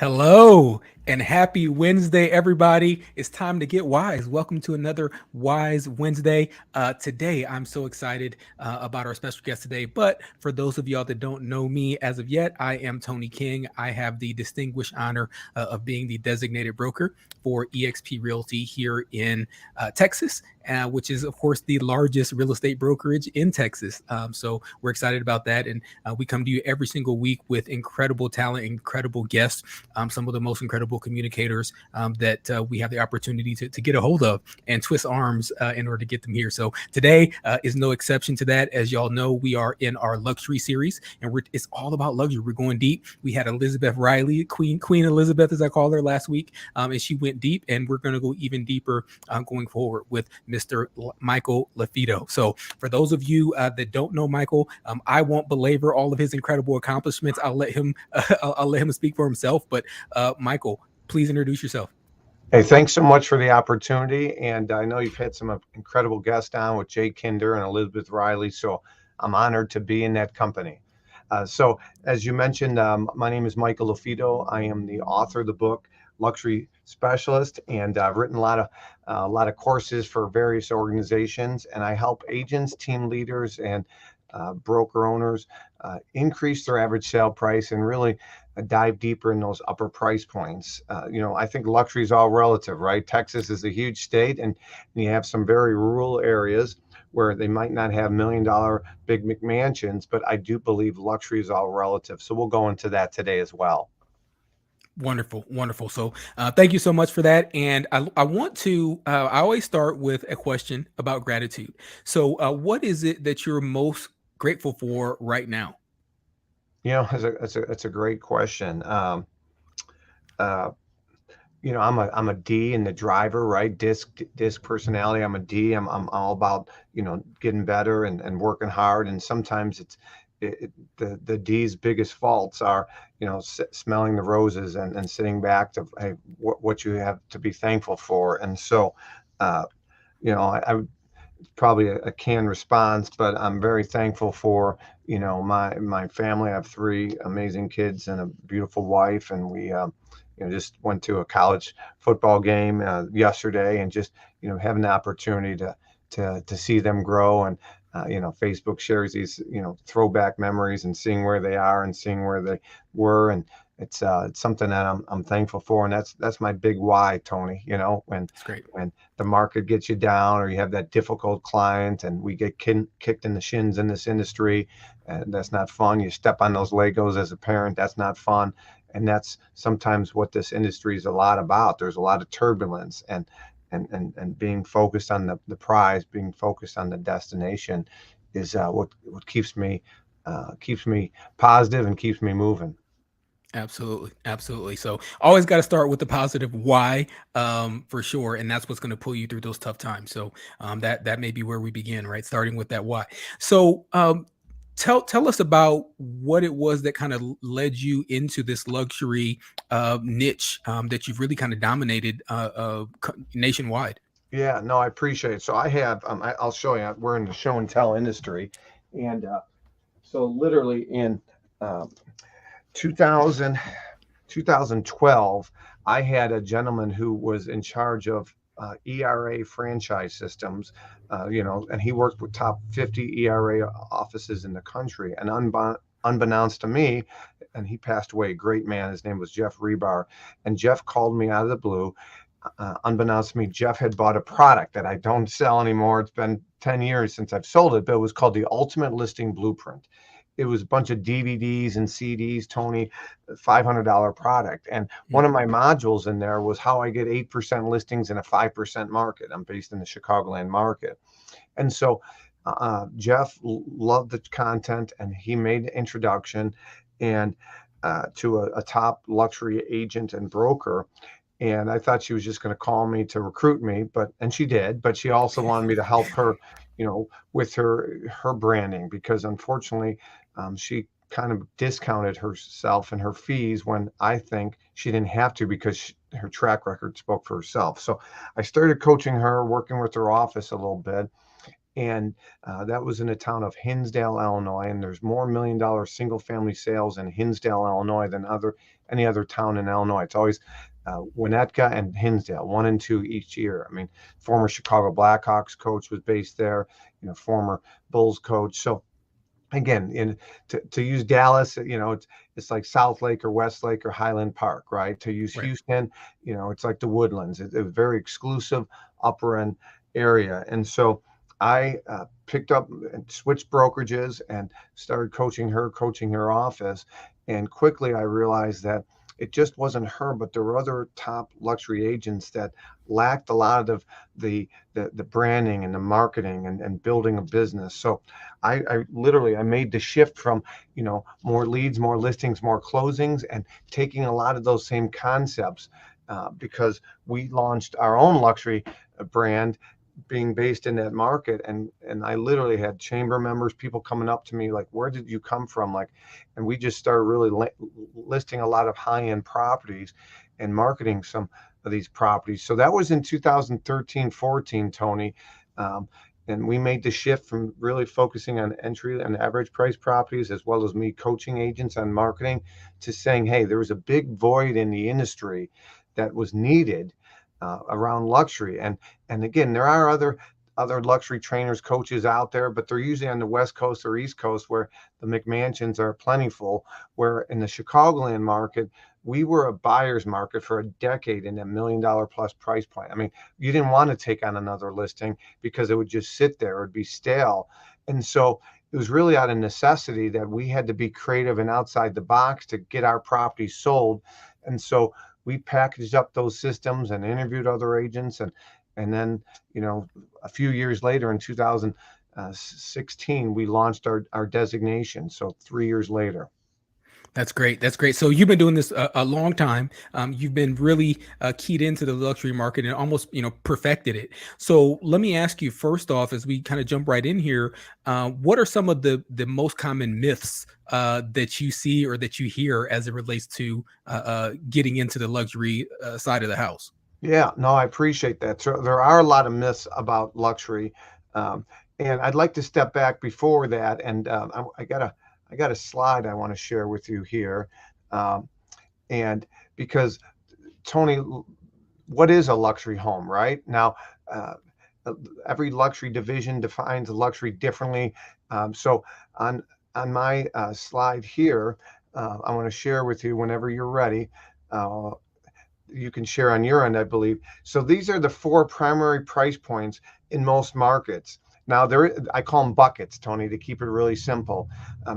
Hello and happy Wednesday, everybody. It's time to get wise. Welcome to another Wise Wednesday. Today, I'm so excited about our special guest today. But for those of y'all that don't know me as of yet, I am Tony King. I have the distinguished honor of being the designated broker for eXp Realty here in Texas. Which is, of course, the largest real estate brokerage in Texas. So we're excited about that. And we come to you every single week with incredible talent, incredible guests, some of the most incredible communicators that we have the opportunity to get a hold of and twist arms in order to get them here. So today is no exception to that. As y'all know, we are in our luxury series, and it's all about luxury. We're going deep. We had Elizabeth Riley, Queen Elizabeth, as I called her last week, and she went deep, and we're going to go even deeper going forward with Mr. Michael LaFido. So for those of you that don't know Michael, I won't belabor all of his incredible accomplishments. I'll let him I'll let him speak for himself. But Michael, please introduce yourself. Hey, thanks so much for the opportunity. And I know you've had some incredible guests on with Jay Kinder and Elizabeth Riley. So I'm honored to be in that company. So as you mentioned, my name is Michael LaFido. I am the author of the book Luxury Specialist, and I've written a lot of courses for various organizations, and I help agents, team leaders, and broker owners increase their average sale price and really dive deeper in those upper price points. I think luxury is all relative, right? Texas is a huge state, and you have some very rural areas where they might not have $1 million big McMansions, but I do believe luxury is all relative. So we'll go into that today as well. Wonderful, wonderful. So thank you so much for that. And I want to, I always start with a question about gratitude. So what is it that you're most grateful for right now? It's a great question. Uh, I'm a D in the driver, right? Disc personality. I'm a D. I'm all about getting better and working hard. And sometimes the D's biggest faults are smelling the roses and sitting back to, hey, what you have to be thankful for. And so uh, I probably a canned response, but I'm very thankful for my family. I have three amazing kids and a beautiful wife, and we just went to a college football game yesterday, and just having the opportunity to see them grow. And Facebook shares these throwback memories and seeing where they are and seeing where they were, and it's something that I'm thankful for, and that's my big why, Tony. When It's great. when the market gets you down, or you have that difficult client, and we get kicked in the shins in this industry, and that's not fun. You step on those Legos as a parent, that's not fun. And that's sometimes what this industry is a lot about. There's a lot of turbulence, and being focused on the prize, being focused on the destination is what keeps me positive and keeps me moving. Absolutely, absolutely. So always got to start with the positive why, for sure, and that's what's going to pull you through those tough times. So that may be where we begin, right? Starting with that why. So tell us about what it was that kind of led you into this luxury niche that you've really kind of dominated nationwide. Yeah, no, I appreciate it. So I'll show you. We're in the show and tell industry, and so literally in uh, 2000, 2012, I had a gentleman who was in charge of ERA franchise systems, and he worked with top 50 ERA offices in the country. And unbeknownst to me, and he passed away, a great man, his name was Jeff Rebar. And Jeff called me out of the blue. Unbeknownst to me, Jeff had bought a product that I don't sell anymore. It's been 10 years since I've sold it, but it was called the Ultimate Listing Blueprint. It was a bunch of DVDs and CDs, Tony, $500 product. And one of my modules in there was how I get 8% listings in a 5% market. I'm based in the Chicagoland market. And so Jeff loved the content, and he made the introduction and to a top luxury agent and broker. And I thought she was just going to call me to recruit me, and she did, but she also wanted me to help her, with her branding, because unfortunately, she kind of discounted herself and her fees when I think she didn't have to, because her track record spoke for herself. So I started coaching her, working with her office a little bit, And that was in the town of Hinsdale, Illinois. And there's more $1 million single family sales in Hinsdale, Illinois than any other town in Illinois. It's always Winnetka and Hinsdale, 1 and 2 each year. I mean, former Chicago Blackhawks coach was based there, former Bulls coach. So again, to use Dallas, it's like South Lake or West Lake or Highland Park, right? To use Right. Houston, it's like the Woodlands. It's a very exclusive upper end area. And so I picked up and switched brokerages and started coaching her office. And quickly I realized that it just wasn't her, but there were other top luxury agents that lacked a lot of the branding and the marketing and building a business. So I literally I made the shift from more leads, more listings, more closings, and taking a lot of those same concepts because we launched our own luxury brand being based in that market. And I literally had chamber members, people coming up to me like, where did you come from? Like, and we just started really listing a lot of high-end properties and marketing some of these properties. So that was in 2013, 14, Tony. Um, and we made the shift from really focusing on entry and average price properties, as well as me coaching agents on marketing, to saying, hey, there was a big void in the industry that was needed around luxury. And again, there are other luxury trainers, coaches out there, but they're usually on the West Coast or East Coast where the McMansions are plentiful. Where in the Chicagoland market, we were a buyer's market for a decade in that $1 million plus price point. I mean, you didn't want to take on another listing because it would just sit there, it would be stale. And so it was really out of necessity that we had to be creative and outside the box to get our property sold. And so we packaged up those systems and interviewed other agents. And then, a few years later in 2016, we launched our designation. So 3 years later. That's great. That's great. So you've been doing this a long time. You've been really keyed into the luxury market and almost, perfected it. So let me ask you first off, as we kind of jump right in here, what are some of the most common myths that you see or that you hear as it relates to getting into the luxury side of the house? Yeah, no, I appreciate that. So there are a lot of myths about luxury, um, and I'd like to step back before that. And I got a slide I want to share with you here, um, and because Tony, what is a luxury home, right? Now, uh, every luxury division defines a luxury differently. So on my slide here, I want to share with you whenever you're ready. Uh, you can share on your end, I believe. So these are the four primary price points in most markets. Now, I call them buckets, Tony, to keep it really simple.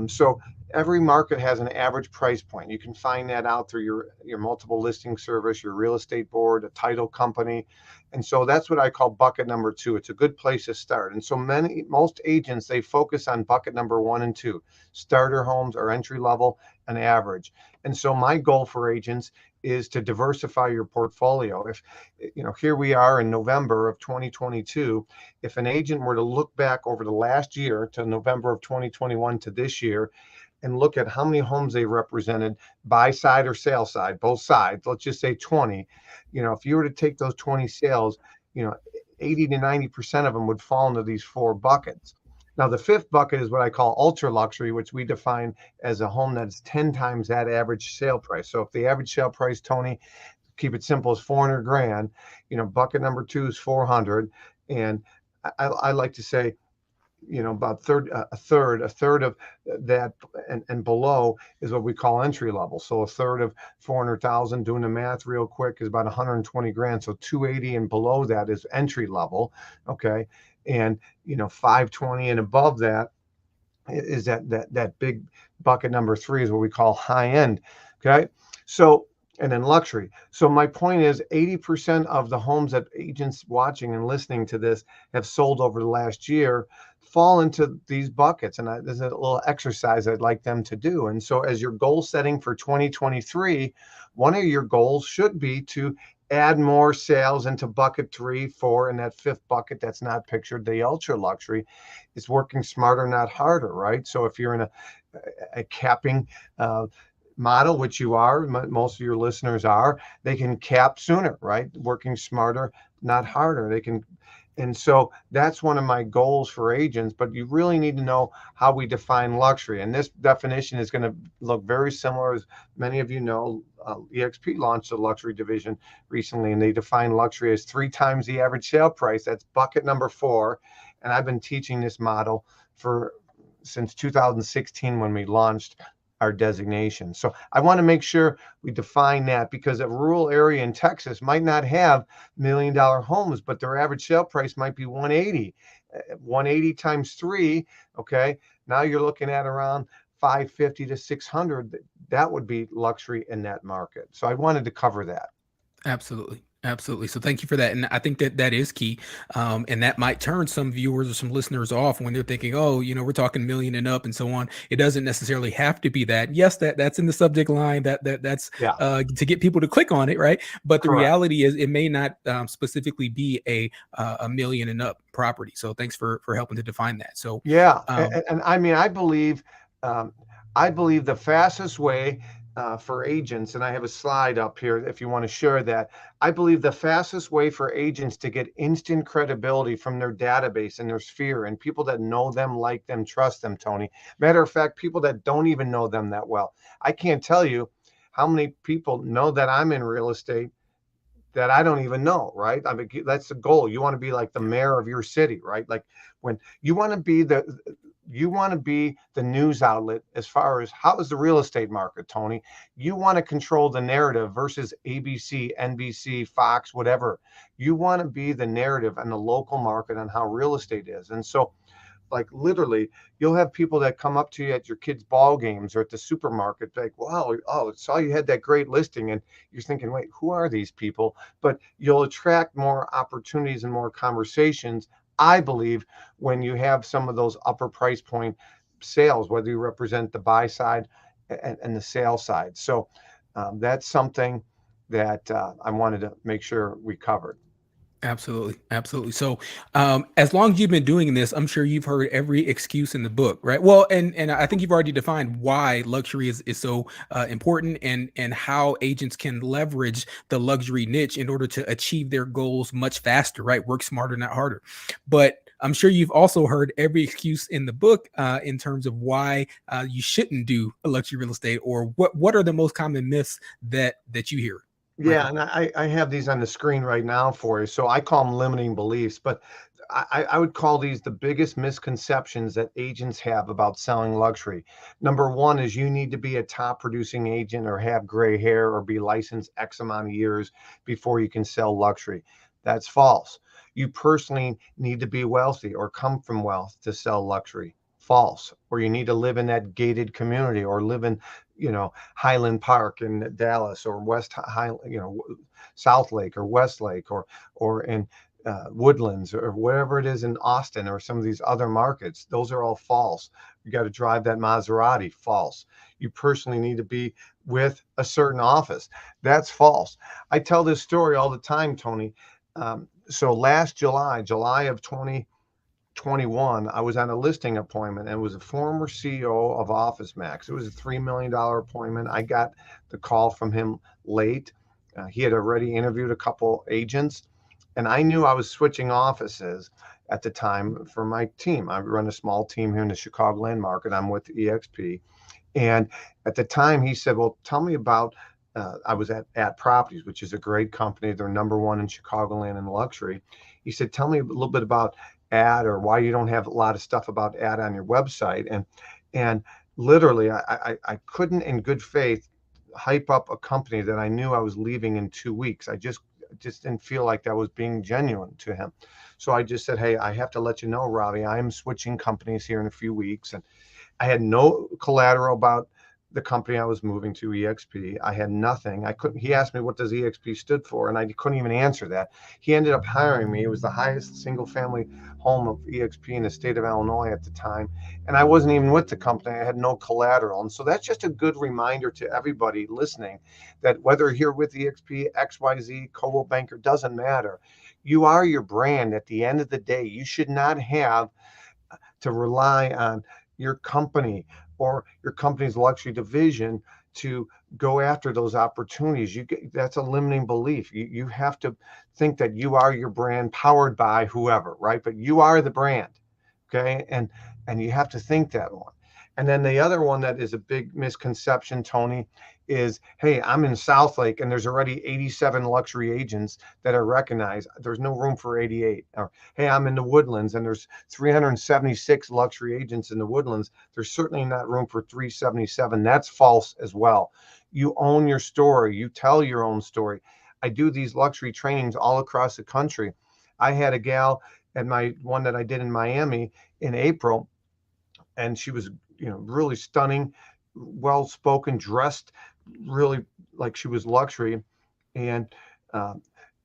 So every market has an average price point. You can find that out through your multiple listing service, your real estate board, a title company. And so that's what I call bucket number two. It's a good place to start. And so most agents, they focus on bucket number 1 and 2, starter homes or entry level and average. And so my goal for agents is to diversify your portfolio. If here we are in November of 2022, if an agent were to look back over the last year to November of 2021 to this year and look at how many homes they represented, buy side or sale side, both sides, let's just say 20, if you were to take those 20 sales, you know 80 to 90% of them would fall into these four buckets. Now, the fifth bucket is what I call ultra luxury, which we define as a home that's 10 times that average sale price. So if the average sale price, Tony, keep it simple, is 400 grand, bucket number two is 400. And I like to say, about a third of that and below is what we call entry level. So a third of 400,000, doing the math real quick, is about 120 grand. So 280 and below that is entry level. Okay. And 520 and above that is that big bucket number three is what we call high end. Okay. So, and then luxury. So my point is 80% of the homes that agents watching and listening to this have sold over the last year fall into these buckets. And there's a little exercise I'd like them to do. And so as your goal setting for 2023, one of your goals should be to add more sales into bucket 3, 4, and that fifth bucket that's not pictured, the ultra luxury, is working smarter, not harder, right? So if you're in a capping model, which you are, most of your listeners are, they can cap sooner, right? Working smarter, not harder. They can And so that's one of my goals for agents, but you really need to know how we define luxury. And this definition is going to look very similar. As many of you know, EXP launched a luxury division recently, and they define luxury as 3 times the average sale price. That's bucket number 4. And I've been teaching this model for since 2016 when we launched our designation. So I want to make sure we define that, because a rural area in Texas might not have $1 million homes, but their average sale price might be 180. 180 times 3, okay? Now you're looking at around 550 to 600. That would be luxury in that market. So I wanted to cover that. Absolutely. Absolutely. So thank you for that. And I think that that is key. And that might turn some viewers or some listeners off when they're thinking, oh, we're talking million and up and so on. It doesn't necessarily have to be that. Yes, that's in the subject line, that's Yeah, to get people to click on it, right? But the correct. reality is it may not specifically be a million and up property. So thanks for helping to define that. So Yeah, um, and I mean, um, I believe the fastest way for agents, and I have a slide up here if you want to share that. I believe the fastest way for agents to get instant credibility from their database and their sphere and people that know them, like them, trust them, Tony. Matter of fact, people that don't even know them that well. I can't tell you how many people know that I'm in real estate that I don't even know, right? I mean, that's the goal. You want to be like the mayor of your city, right? Like when you want to be the news outlet as far as how is the real estate market, Tony? You want to control the narrative versus ABC, NBC, Fox, whatever. You want to be the narrative and the local market on how real estate is. And so like literally you'll have people that come up to you at your kids ball games or at the supermarket like, wow, oh, saw you had that great listing, and you're thinking, wait, who are these people? But you'll attract more opportunities and more conversations, I believe, when you have some of those upper price point sales, whether you represent the buy side and the sale side. So that's something that I wanted to make sure we covered. Absolutely, absolutely. So, as long as you've been doing this, I'm sure you've heard every excuse in the book, right? Well, and I think you've already defined why luxury is so important, and how agents can leverage the luxury niche in order to achieve their goals much faster, right? Work smarter, not harder. But I'm sure you've also heard every excuse in the book in terms of why you shouldn't do a luxury real estate, or what are the most common myths that you hear, Yeah, Michael? and I have these on the screen right now for you. So I call them limiting beliefs, but I would call these the biggest misconceptions that agents have about selling luxury. Number one is you need to be a top producing agent or have gray hair or be licensed X amount of years before you can sell luxury. That's false. You personally need to be wealthy or come from wealth to sell luxury. False. Or you need to live in that gated community or live in, Highland Park in Dallas or South Lake or Westlake or in Woodlands or wherever it is in Austin or some of these other markets. Those are all false. You got to drive that Maserati. False. You personally need to be with a certain office. That's false. I tell this story all the time, Tony. So last July of 2021, I was on a listing appointment, and it was a former CEO of Office Max. It was a $3 million appointment. I got the call from him late. He had already interviewed a couple agents, and I knew I was switching offices at the time for my team. I run a small team here in the Chicagoland market. I'm with EXP. And at the time, he said, well, tell me about, I was at Properties, which is a great company. They're number one in Chicagoland in luxury. He said, tell me a little bit about ad, or why you don't have a lot of stuff about ad on your website. And literally, I couldn't in good faith hype up a company that I knew I was leaving in 2 weeks. I just didn't feel like that was being genuine to him. So I just said, hey, I have to let you know, Robbie, I am switching companies here in a few weeks. And I had no collateral about the company I was moving to, EXP. I had nothing. I couldn't. He asked me what does EXP stood for, and I couldn't even answer that. He ended up hiring me. It was the highest single-family home of EXP in the state of Illinois at the time, and I wasn't even with the company. I had no collateral, and so that's just a good reminder to everybody listening that whether you're with EXP, XYZ, Coldwell Banker, doesn't matter. You are your brand. At the end of the day, you should not have to rely on your company or your company's luxury division to go after those opportunities. That's a limiting belief. You have to think that you are your brand, powered by whoever, right? But you are the brand, okay? And you have to think that one. And then the other one that is a big misconception, Tony, is, hey, I'm in South Lake and there's already 87 luxury agents that are recognized. There's no room for 88. Or, hey, I'm in the Woodlands and there's 376 luxury agents in the Woodlands. There's certainly not room for 377. That's false as well. You own your story. You tell your own story. I do these luxury trainings all across the country. I had a gal at my one that I did in Miami in April, and she was, really stunning, well spoken, dressed really like she was luxury. And uh,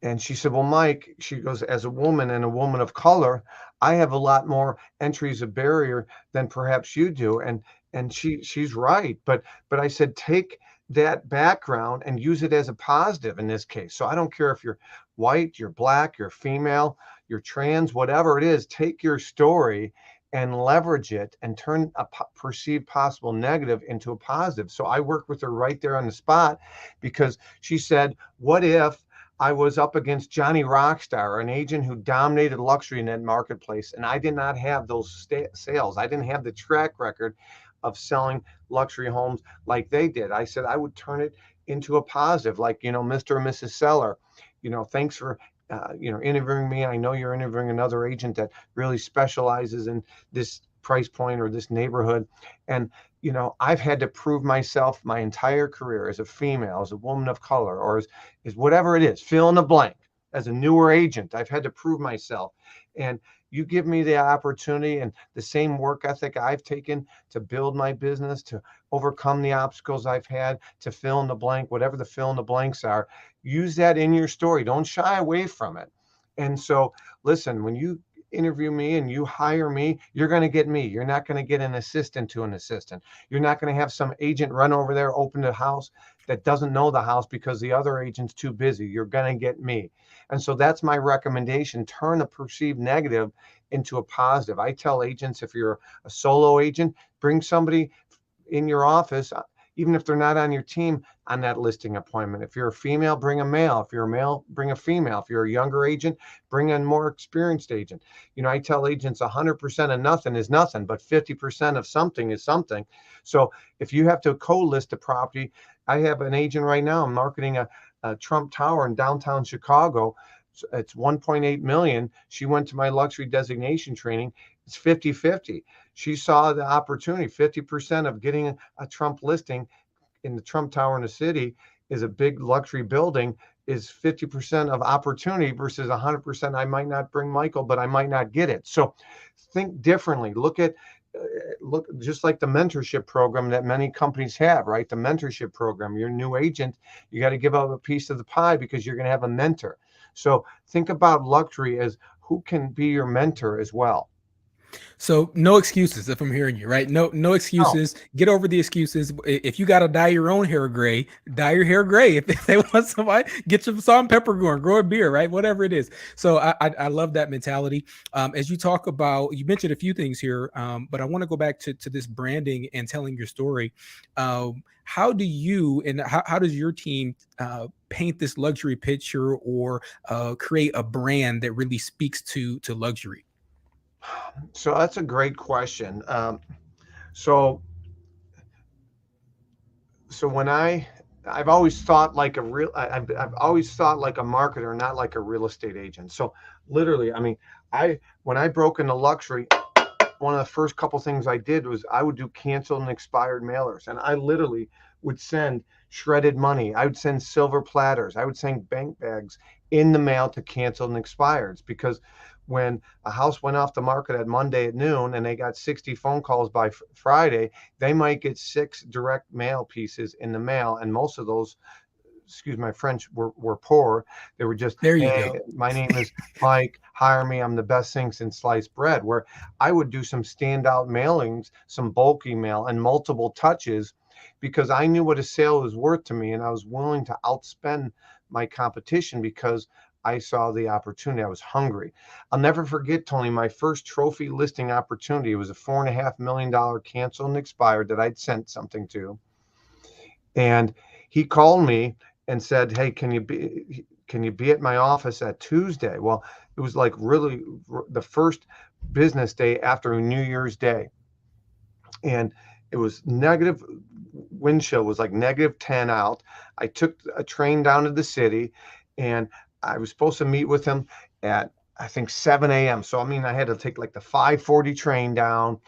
and she said, well, Mike, she goes, as a woman and a woman of color, I have a lot more entries of barrier than perhaps you do. And she's right. But I said, take that background and use it as a positive in this case. So I don't care if you're white, you're black, you're female, you're trans, whatever it is, take your story and leverage it and turn a perceived possible negative into a positive. So I worked with her right there on the spot, because she said, what if I was up against Johnny Rockstar, an agent who dominated luxury in that marketplace, and I did not have those sales. I didn't have the track record of selling luxury homes like they did. I said I would turn it into a positive, like, Mr. and Mrs. Seller, thanks for interviewing me. I know you're interviewing another agent that really specializes in this price point or this neighborhood. And, I've had to prove myself my entire career as a female, as a woman of color, or as whatever it is, fill in the blank. As a newer agent, I've had to prove myself. And you give me the opportunity and the same work ethic I've taken to build my business, to overcome the obstacles I've had, to fill in the blank, whatever the fill in the blanks are. Use that in your story. Don't shy away from it. And so, listen, when you interview me and you hire me, you're going to get me. You're not going to get an assistant to an assistant. You're not going to have some agent run over there, open the house that doesn't know the house because the other agent's too busy. You're going to get me. And so that's my recommendation. Turn a perceived negative into a positive. I tell agents, if you're a solo agent, bring somebody in your office, even if they're not on your team, on that listing appointment. If you're a female, bring a male. If you're a male, bring a female. If you're a younger agent, bring a more experienced agent. I tell agents 100% of nothing is nothing, but 50% of something is something. So if you have to co-list a property, I have an agent right now, I'm marketing a Trump Tower in downtown Chicago. It's 1.8 million. She went to my luxury designation training. It's 50-50. She saw the opportunity. 50% of getting a Trump listing in the Trump Tower in the city is a big luxury building, is 50% of opportunity versus 100%. I might not bring Michael, but I might not get it. So think differently. Look just like the mentorship program that many companies have, right? The mentorship program, you're a new agent, you got to give up a piece of the pie because you're going to have a mentor. So think about luxury as who can be your mentor as well. So no excuses if I'm hearing you, right? No No. excuses. Get over the excuses. If you got to dye your own hair gray, dye your hair gray. If they want somebody, get some salt and pepper going, grow a beard, right? Whatever it is. So I love that mentality. As you talk about, you mentioned a few things here, but I want to go back to this branding and telling your story. How do you and how does your team paint this luxury picture or create a brand that really speaks to luxury? So that's a great question. So so when I've always thought like I've always thought like a marketer, not like a real estate agent. So literally, I mean, when I broke into luxury, one of the first couple things I did was I would do canceled and expired mailers, and I literally would send shredded money. I would send silver platters. I would send bank bags in the mail to canceled and expireds, because when a house went off the market at Monday at noon and they got 60 phone calls by Friday, they might get 6 direct mail pieces in the mail, and most of those, excuse my French, were poor. They were just, There you hey, go. my name is Mike, hire me. I'm the best thing since sliced bread. Where I would do some standout mailings, some bulk email, and multiple touches, because I knew what a sale was worth to me, and I was willing to outspend my competition because I saw the opportunity. I was hungry. I'll never forget, Tony, my first trophy listing opportunity. It was a $4.5 million canceled and expired that I'd sent something to. And he called me and said, "Hey, can you be at my office at Tuesday?" Well, it was like really the first business day after New Year's Day, and it was negative. Wind chill was like -10 out. I took a train down to the city, and I was supposed to meet with him at, I think, 7 a.m. So I mean, I had to take like the 5:40 train down.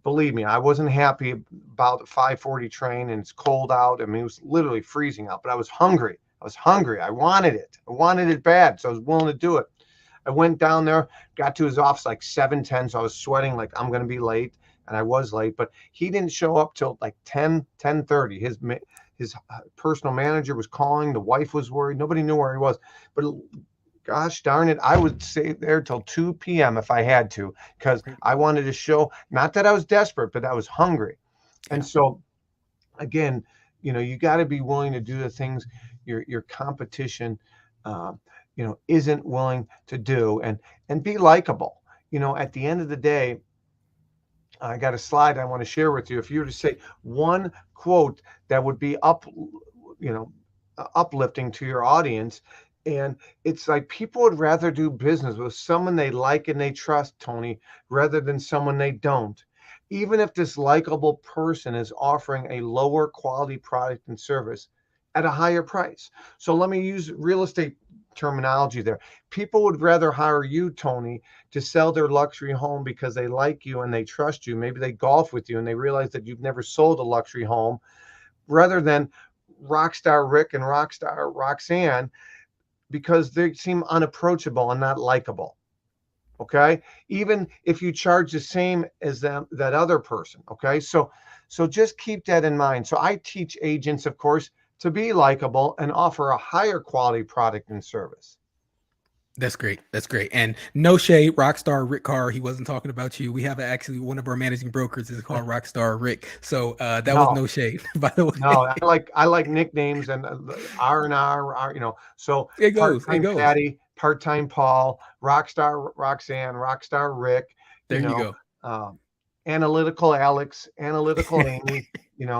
Believe me, I wasn't happy about the 5:40 train, and it's cold out. I mean, it was literally freezing out, but I was hungry. I was hungry. I wanted it. I wanted it bad, so I was willing to do it. I went down there, got to his office like 7:10, so I was sweating like I'm going to be late, and I was late. But he didn't show up till like 10:30. His personal manager was calling. The wife was worried. Nobody knew where he was. But gosh darn it, I would stay there till 2 p.m. if I had to, because Right. I wanted to show, not that I was desperate, but I was hungry. And Yeah. so again, you got to be willing to do the things your competition, uh, isn't willing to do, and be likable. At the end of the day, I got a slide I want to share with you. If you were to say one quote that would be you know, uplifting to your audience, and it's like people would rather do business with someone they like and they trust, Tony, rather than someone they don't. Even if this likable person is offering a lower quality product and service at a higher price. So let me use real estate terminology there. People would rather hire you, Tony, to sell their luxury home because they like you and they trust you. Maybe they golf with you and they realize that you've never sold a luxury home, rather than Rockstar Rick and Rockstar Roxanne, because they seem unapproachable and not likable. Okay. Even if you charge the same as them, that other person. Okay. So just keep that in mind. So I teach agents, of course, to be likable and offer a higher quality product and service. That's great. That's great. And no shade, Rockstar Rick Carr. He wasn't talking about you. We have actually one of our managing brokers is called Rockstar Rick. So that was No, no shade, by the no, way. I like nicknames, and R, so It goes. It part-time goes. Patty, part-time Paul, Rockstar Roxanne, Rockstar Rick, you There you know, go. um, analytical Alex, analytical Amy,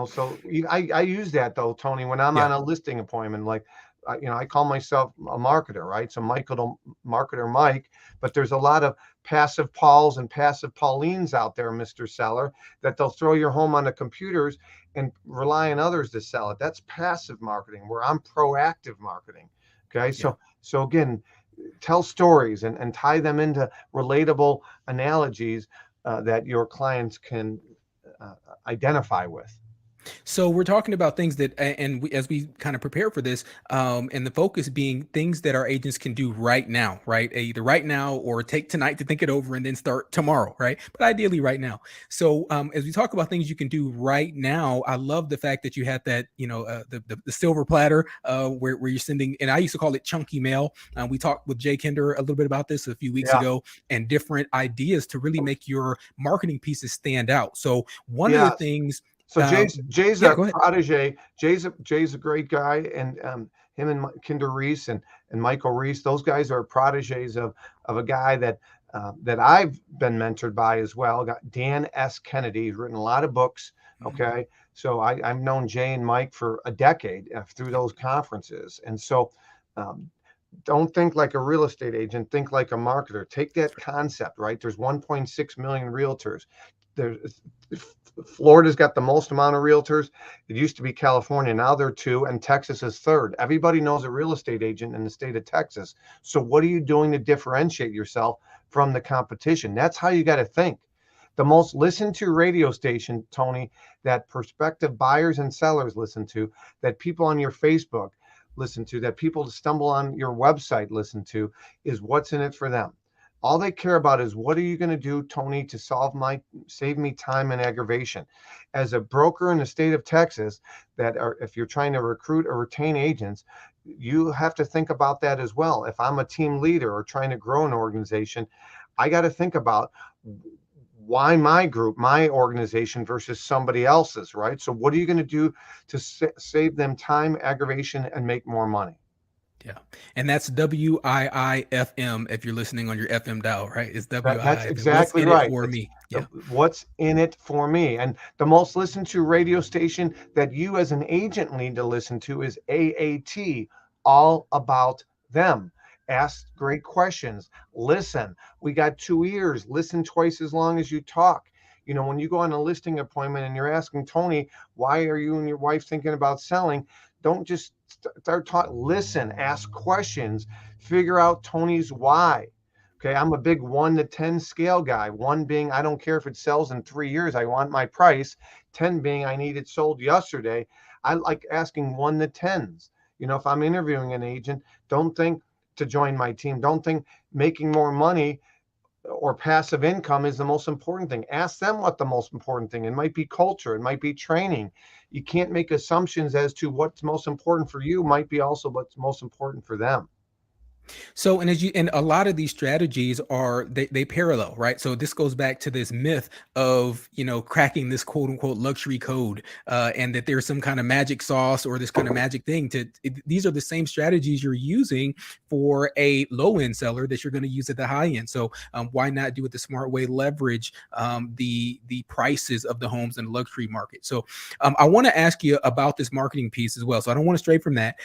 so I use that though, Tony, when I'm Yeah. on a listing appointment, like, I call myself a marketer, right? So Michael, marketer Mike, but there's a lot of passive Pauls and passive Paulines out there, Mr. Seller, that they'll throw your home on the computers and rely on others to sell it. That's passive marketing, where I'm proactive marketing. Okay. Yeah. So again, tell stories and tie them into relatable analogies that your clients can uh, identify with. So we're talking about things that, and as we kind of prepare for this, and the focus being things that our agents can do right now, right? Either right now or take tonight to think it over and then start tomorrow, right? But ideally right now. So as we talk about things you can do right now, I love the fact that you had that, the silver platter, where you're sending, and I used to call it chunky mail. We talked with Jay Kinder a little bit about this a few weeks Yeah. ago, and different ideas to really make your marketing pieces stand out. So one of the Yes. things, So uh, Jay's yeah, a go ahead. protege. Jay's a great guy, and him and Kinder Reese and Michael Reese, those guys are proteges of a guy that I've been mentored by as well. Got Dan S. Kennedy. He's written a lot of books. Mhm. Okay, so I've known Jay and Mike for a decade through those conferences, and so. Um, don't think like a real estate agent, think like a marketer. Take that concept, right? There's 1.6 million realtors. There's Florida's got the most amount of realtors. It used to be California. Now they're two, and Texas is third. Everybody knows a real estate agent in the state of Texas. So what are you doing to differentiate yourself from the competition? That's how you got to think. The most listened to radio station, Tony, that prospective buyers and sellers listen to, that people on your Facebook listen to, that people stumble on your website listen to, is what's in it for them. All they care about is, what are you going to do, Tony, to save me time and aggravation? As a broker in the state of Texas, if you're trying to recruit or retain agents, you have to think about that as well. If I'm a team leader or trying to grow an organization, I got to think about why my group, my organization versus somebody else's, right? So what are you going to do to save them time, aggravation, and make more money? Yeah. And that's WIIFM if you're listening on your FM dial, right? It's That's WIIFM. What's exactly in it right. for It's me? Yeah. What's in it for me? And the most listened to radio station that you as an agent need to listen to is AAT, all about them. Ask great questions. Listen. We got 2 ears. Listen twice as long as you talk. When you go on a listing appointment and you're asking Tony, why are you and your wife thinking about selling? Don't just start talking. Listen, ask questions, figure out Tony's why. Okay, I'm a big 1 to 10 scale guy. 1 being I don't care if it sells in 3 years, I want my price. 10 being I need it sold yesterday. I like asking 1 to 10s. If I'm interviewing an agent, don't think to join my team. Don't think making more money or passive income is the most important thing. Ask them what the most important thing. It might be culture, it might be training. You can't make assumptions as to what's most important for you, might be also what's most important for them. So, and a lot of these strategies are they parallel, right? So this goes back to this myth of cracking this quote unquote luxury code, and that there's some kind of magic sauce or this kind of magic thing. These are the same strategies you're using for a low end seller that you're going to use at the high end. So why not do it the smart way? Leverage the prices of the homes in the luxury market. So I want to ask you about this marketing piece as well. So I don't want to stray from that.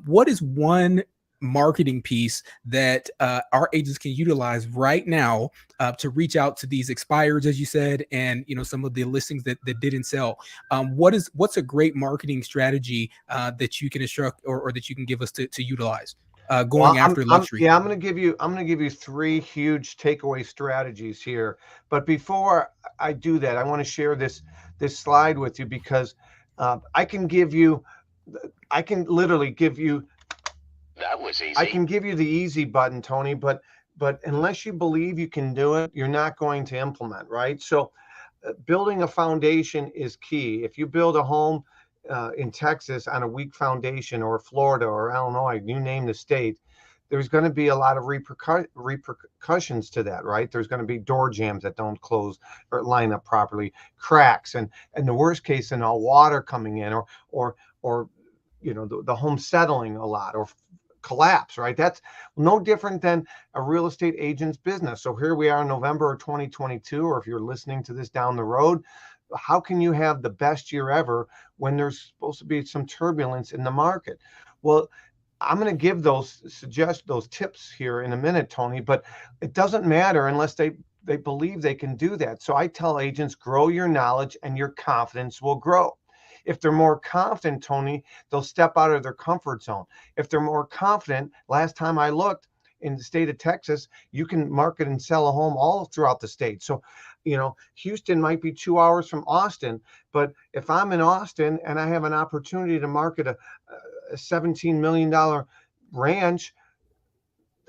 What is one marketing piece that our agents can utilize right now to reach out to these expireds, as you said, and some of the listings that didn't sell? What's a great marketing strategy that you can instruct or that you can give us to utilize Well, going after luxury? I'm going to give you 3 huge takeaway strategies here. But before I do that, I want to share this slide with you because I can literally give you. That was easy. I can give you the easy button, Tony, but unless you believe you can do it, you're not going to implement, right? So building a foundation is key. If you build a home in Texas on a weak foundation, or Florida or Illinois, you name the state, there's going to be a lot of repercussions to that, right? There's going to be door jams that don't close or line up properly, cracks, and the worst case, water coming in, or the home settling a lot, or collapse, right? That's no different than a real estate agent's business. So here we are in November of 2022, or if you're listening to this down the road, how can you have the best year ever when there's supposed to be some turbulence in the market? Well, I'm going to give those tips here in a minute, Tony, but it doesn't matter unless they believe they can do that. So I tell agents, grow your knowledge and your confidence will grow. If they're more confident, Tony, they'll step out of their comfort zone. If they're more confident, last time I looked in the state of Texas, you can market and sell a home all throughout the state. So, Houston might be 2 hours from Austin, but if I'm in Austin and I have an opportunity to market a $17 million ranch,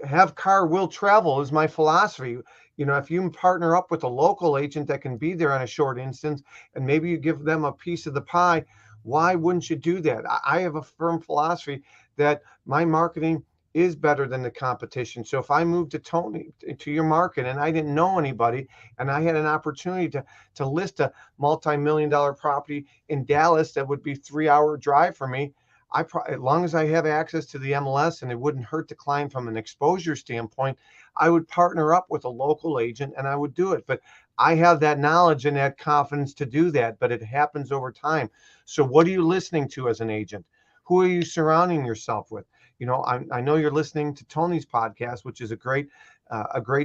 have car will travel is my philosophy. If you partner up with a local agent that can be there on a short instance, and maybe you give them a piece of the pie, why wouldn't you do that? I have a firm philosophy that my marketing is better than the competition. So if I moved to Tony, to your market, and I didn't know anybody, and I had an opportunity to list a multi-million-dollar property in Dallas that would be 3-hour drive for me, as long as I have access to the MLS and it wouldn't hurt the client from an exposure standpoint, I would partner up with a local agent and I would do it. But I have that knowledge and that confidence to do that, but it happens over time. So what are you listening to as an agent? Who are you surrounding yourself with? I know you're listening to Tony's podcast, which is a great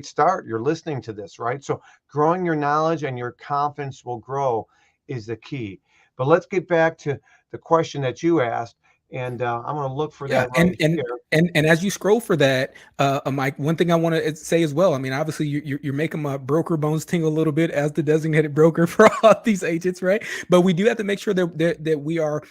start. You're listening to this, right? So growing your knowledge and your confidence will grow is the key. But let's get back to the question that you asked. And I'm going to look for Yeah, that right here. and as you scroll for that, Mike, one thing I want to say as well. I mean, obviously, you're making my broker bones tingle a little bit as the designated broker for all these agents, right? But we do have to make sure that we are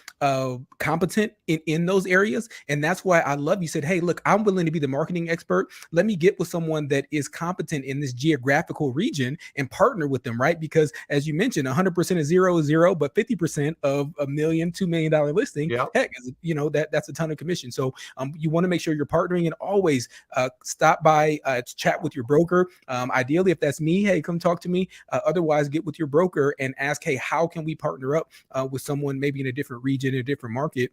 competent in those areas, and that's why I love you said, hey, look, I'm willing to be the marketing expert. Let me get with someone that is competent in this geographical region and partner with them, right? Because as you mentioned, 100% of zero is zero, but 50% of $1 million, $2 million listing, Yep. heck, that's a ton of commission. So you want to make sure you're partnering, and always stop by to chat with your broker. Ideally, if that's me, hey, come talk to me. Otherwise, get with your broker and ask, hey, how can we partner up with someone maybe in a different region, in a different market,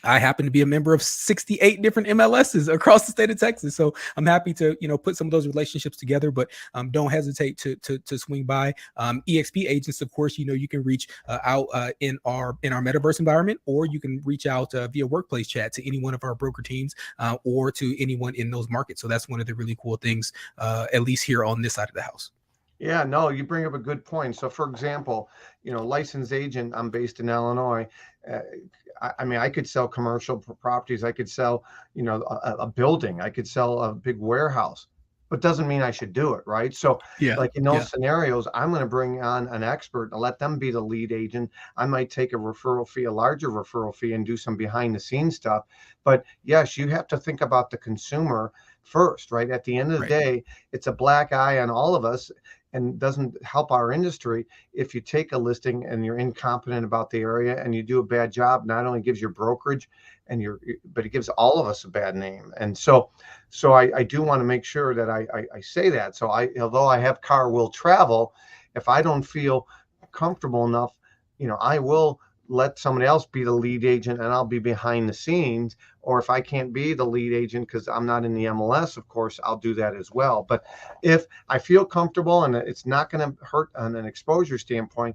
I happen to be a member of 68 different MLSs across the state of Texas. So I'm happy to, put some of those relationships together, but don't hesitate to swing by. EXP agents, of course, you can reach out in our metaverse environment, or you can reach out via workplace chat to any one of our broker teams or to anyone in those markets. So that's one of the really cool things, at least here on this side of the house. Yeah, no, you bring up a good point. So, for example, licensed agent, I'm based in Illinois. Uh, I mean, I could sell commercial properties. I could sell, a building. I could sell a big warehouse, but doesn't mean I should do it, right? So, Yeah. like in Yeah. those scenarios, I'm going to bring on an expert and let them be the lead agent. I might take a referral fee, a larger referral fee, and do some behind the scenes stuff. But yes, you have to think about the consumer first, right? At the end of the Right. day, it's a black eye on all of us and doesn't help our industry if you take a listing and you're incompetent about the area and you do a bad job. Not only gives your brokerage but it gives all of us a bad name. And so I do want to make sure that I say that. So although I have car will travel, if I don't feel comfortable enough, I will let somebody else be the lead agent and I'll be behind the scenes. Or if I can't be the lead agent because I'm not in the MLS, of course, I'll do that as well. But if I feel comfortable and it's not going to hurt on an exposure standpoint,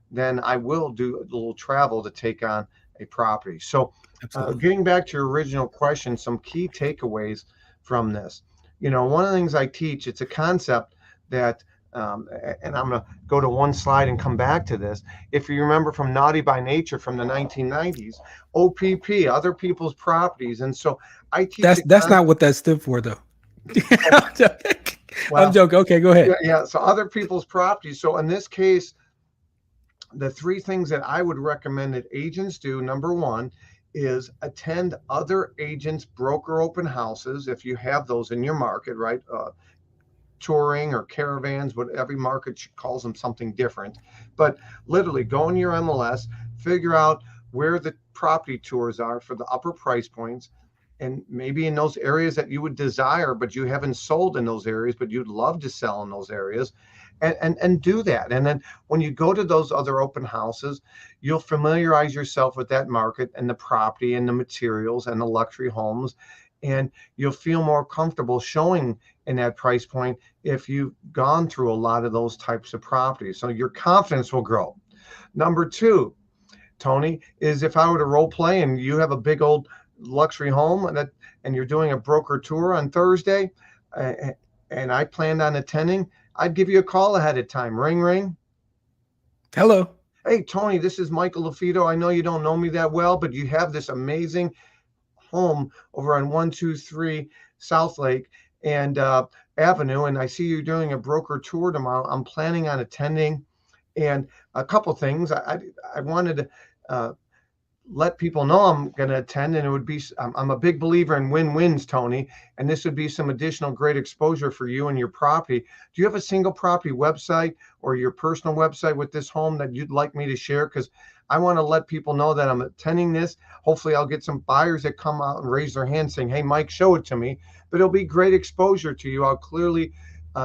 then I will do a little travel to take on a property. So Absolutely. getting back to your original question, some key takeaways from this. One of the things I teach, it's a concept that and I'm going to go to one slide and come back to this. If you remember from Naughty by Nature from the 1990s, OPP, other people's properties. And so I teach That's not what that stood for, though. I'm joking. I'm well, joking. Okay, go ahead. yeah. So other people's properties. So in this case, the three things that I would recommend that agents do, number one, is attend other agents' broker open houses if you have those in your market, right? Touring or caravans, but every market calls them something different. But literally go in your MLS, figure out where the property tours are for the upper price points, and maybe in those areas that you would desire, but you haven't sold in those areas, but you'd love to sell in those areas. And do that. And then when you go to those other open houses, you'll familiarize yourself with that market and the property and the materials and the luxury homes. And you'll feel more comfortable showing in that price point if you've gone through a lot of those types of properties. So your confidence will grow. Number two, Tony, is if I were to role play and you have a big old luxury home and you're doing a broker tour on Thursday, uh, and I planned on attending, I'd give you a call ahead of time. Ring, ring. Hello. Hey, Tony, this is Michael LaFido. I know you don't know me that well, but you have this amazing home over on 123 South Lake and Avenue, and I see you're doing a broker tour tomorrow. I'm planning on attending, and a couple things. I wanted to let people know I'm going to attend, and it would be I'm a big believer in win-wins, Tony, and this would be some additional great exposure for you and your property. Do you have a single property website or your personal website with this home that you'd like me to share? Because I want to let people know that I'm attending this. Hopefully I'll get some buyers that come out and raise their hand saying, hey, Mike, show it to me. But it'll be great exposure to you. I'll clearly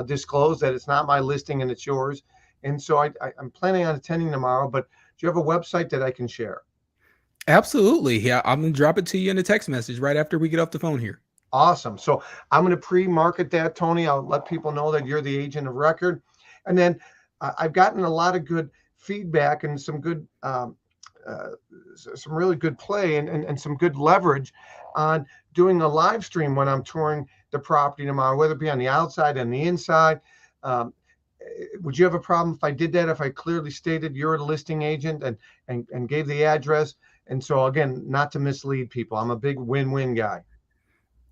disclose that it's not my listing and it's yours. And so I'm planning on attending tomorrow, but do you have a website that I can share? Absolutely. Yeah, I'm gonna drop it to you in a text message right after we get off the phone here. Awesome. So I'm going to pre-market that, Tony. I'll let people know that you're the agent of record. And then I've gotten a lot of good feedback and some good, some really good play and some good leverage on doing a live stream when I'm touring the property tomorrow, whether it be on the outside and the inside. Um, would you have a problem if I did that, if I clearly stated you're a listing agent and gave the address? And so, again, not to mislead people, I'm a big win-win guy.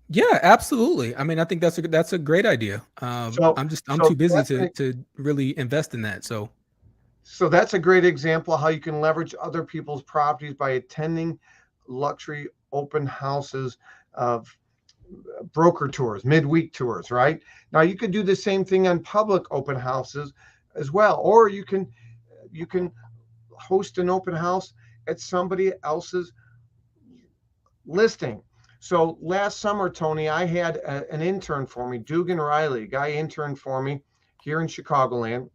Yeah, absolutely. I mean, I think that's a great idea. So, I'm so too busy that's to an to really invest in that. So So that's a great example of how you can leverage other people's properties by attending luxury open houses of broker tours, midweek tours, right? Now you could do the same thing on public open houses as well, or you can host an open house at somebody else's listing. So last summer, Tony, I had an intern for me, Dugan Riley, a guy interned for me here in Chicagoland.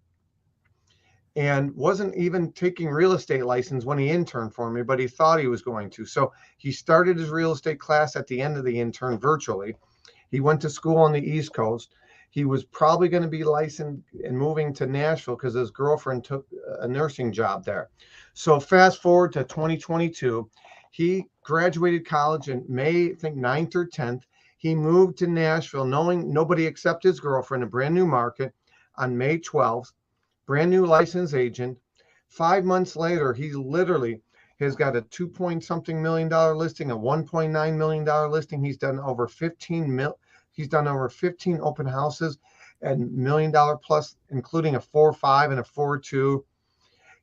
and wasn't even taking real estate license when he interned for me, but he thought he was going to. So he started his real estate class at the end of the intern virtually. He went to school on the East Coast. He was probably going to be licensed and moving to Nashville because his girlfriend took a nursing job there. So fast forward to 2022, he graduated college in May, I think 9th or 10th. He moved to Nashville knowing nobody except his girlfriend, a brand new market, on May 12th, brand new licensed agent. 5 months later, he literally has got a 2 point something million dollar listing, a $1.9 million listing. He's done over 15 open houses and $1 million plus, including a 4.5 and a 4.2.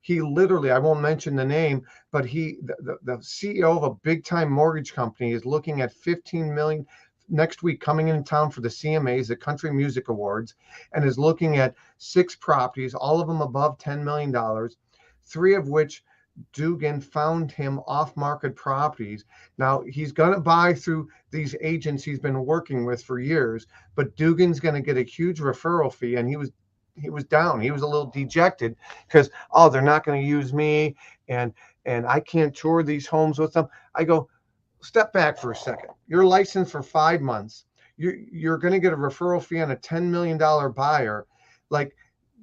He literally, I won't mention the name, but the CEO of a big time mortgage company is looking at 15 million next week, coming in town for the CMAs, the Country Music Awards, and is looking at 6 properties, all of them above $10 million, 3 of which Dugan found him off market properties. Now he's going to buy through these agents he's been working with for years, but Dugan's going to get a huge referral fee. And he was down. He was a little dejected because, oh, they're not going to use me, and I can't tour these homes with them. I go, step back for a second. You're licensed for 5 months. You're going to get a referral fee on a $10 million buyer. Like,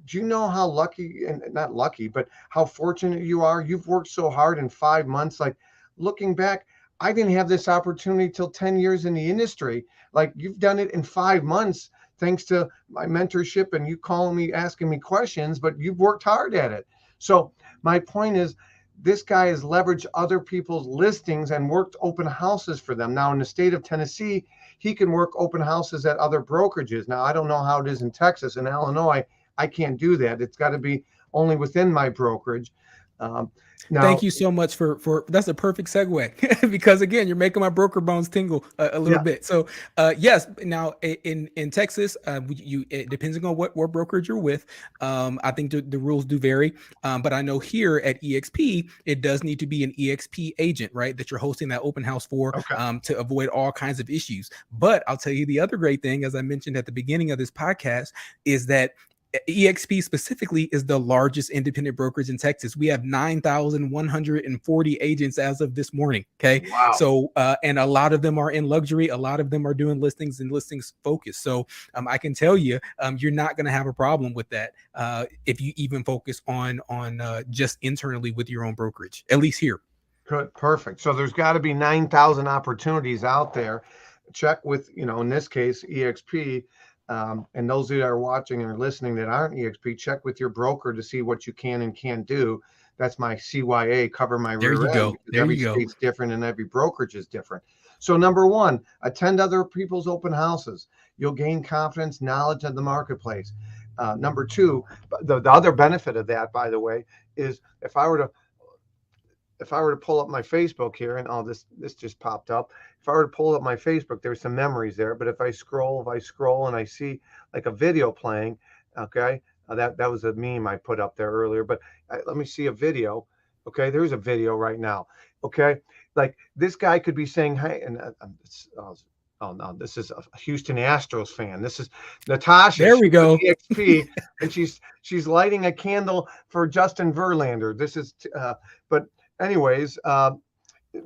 do you know how lucky, and not lucky, but how fortunate you are? You've worked so hard in 5 months. Like, looking back, I didn't have this opportunity till 10 years in the industry. Like, you've done it in 5 months thanks to my mentorship and you calling me, asking me questions, but you've worked hard at it. So my point is, this guy has leveraged other people's listings and worked open houses for them. Now in the state of Tennessee, he can work open houses at other brokerages. Now I don't know how it is in Texas and Illinois. I can't do that. It's got to be only within my brokerage. Thank Now, you so much for that's a perfect segue because again, you're making my broker bones tingle a little yeah, bit. So yes, now in Texas, it depending on what brokerage you're with, I think the rules do vary. But I know here at EXP, it does need to be an EXP agent, right? That you're hosting that open house for, okay, to avoid all kinds of issues. But I'll tell you the other great thing, as I mentioned at the beginning of this podcast, is that EXP specifically is the largest independent brokerage in Texas. We have 9,140 agents as of this morning. Okay. wow, So, and a lot of them are in luxury. A lot of them are doing listings and listings focus. So I can tell you, you're not going to have a problem with that if you even focus on just internally with your own brokerage, at least here. good, perfect. So there's got to be 9,000 opportunities out there. Check with, in this case, EXP. And those that are watching and are listening that aren't EXP, check with your broker to see what you can and can't do. That's my CYA, cover my There rear you end, go. because There every you go. state's different and every brokerage is different. So number one, attend other people's open houses. You'll gain confidence, knowledge of the marketplace. Number two, the other benefit of that, by the way, is if I were to pull up my Facebook here, and this just popped up. If I were to pull up my Facebook, there's some memories there. But if I scroll and I see like a video playing, okay, that was a meme I put up there earlier. But let me see a video. Okay, there's a video right now. Okay, like this guy could be saying, "Hey," and oh no, this is a Houston Astros fan. This is Natasha. There She's we with go. EXP, and she's lighting a candle for Justin Verlander. This is, but anyways,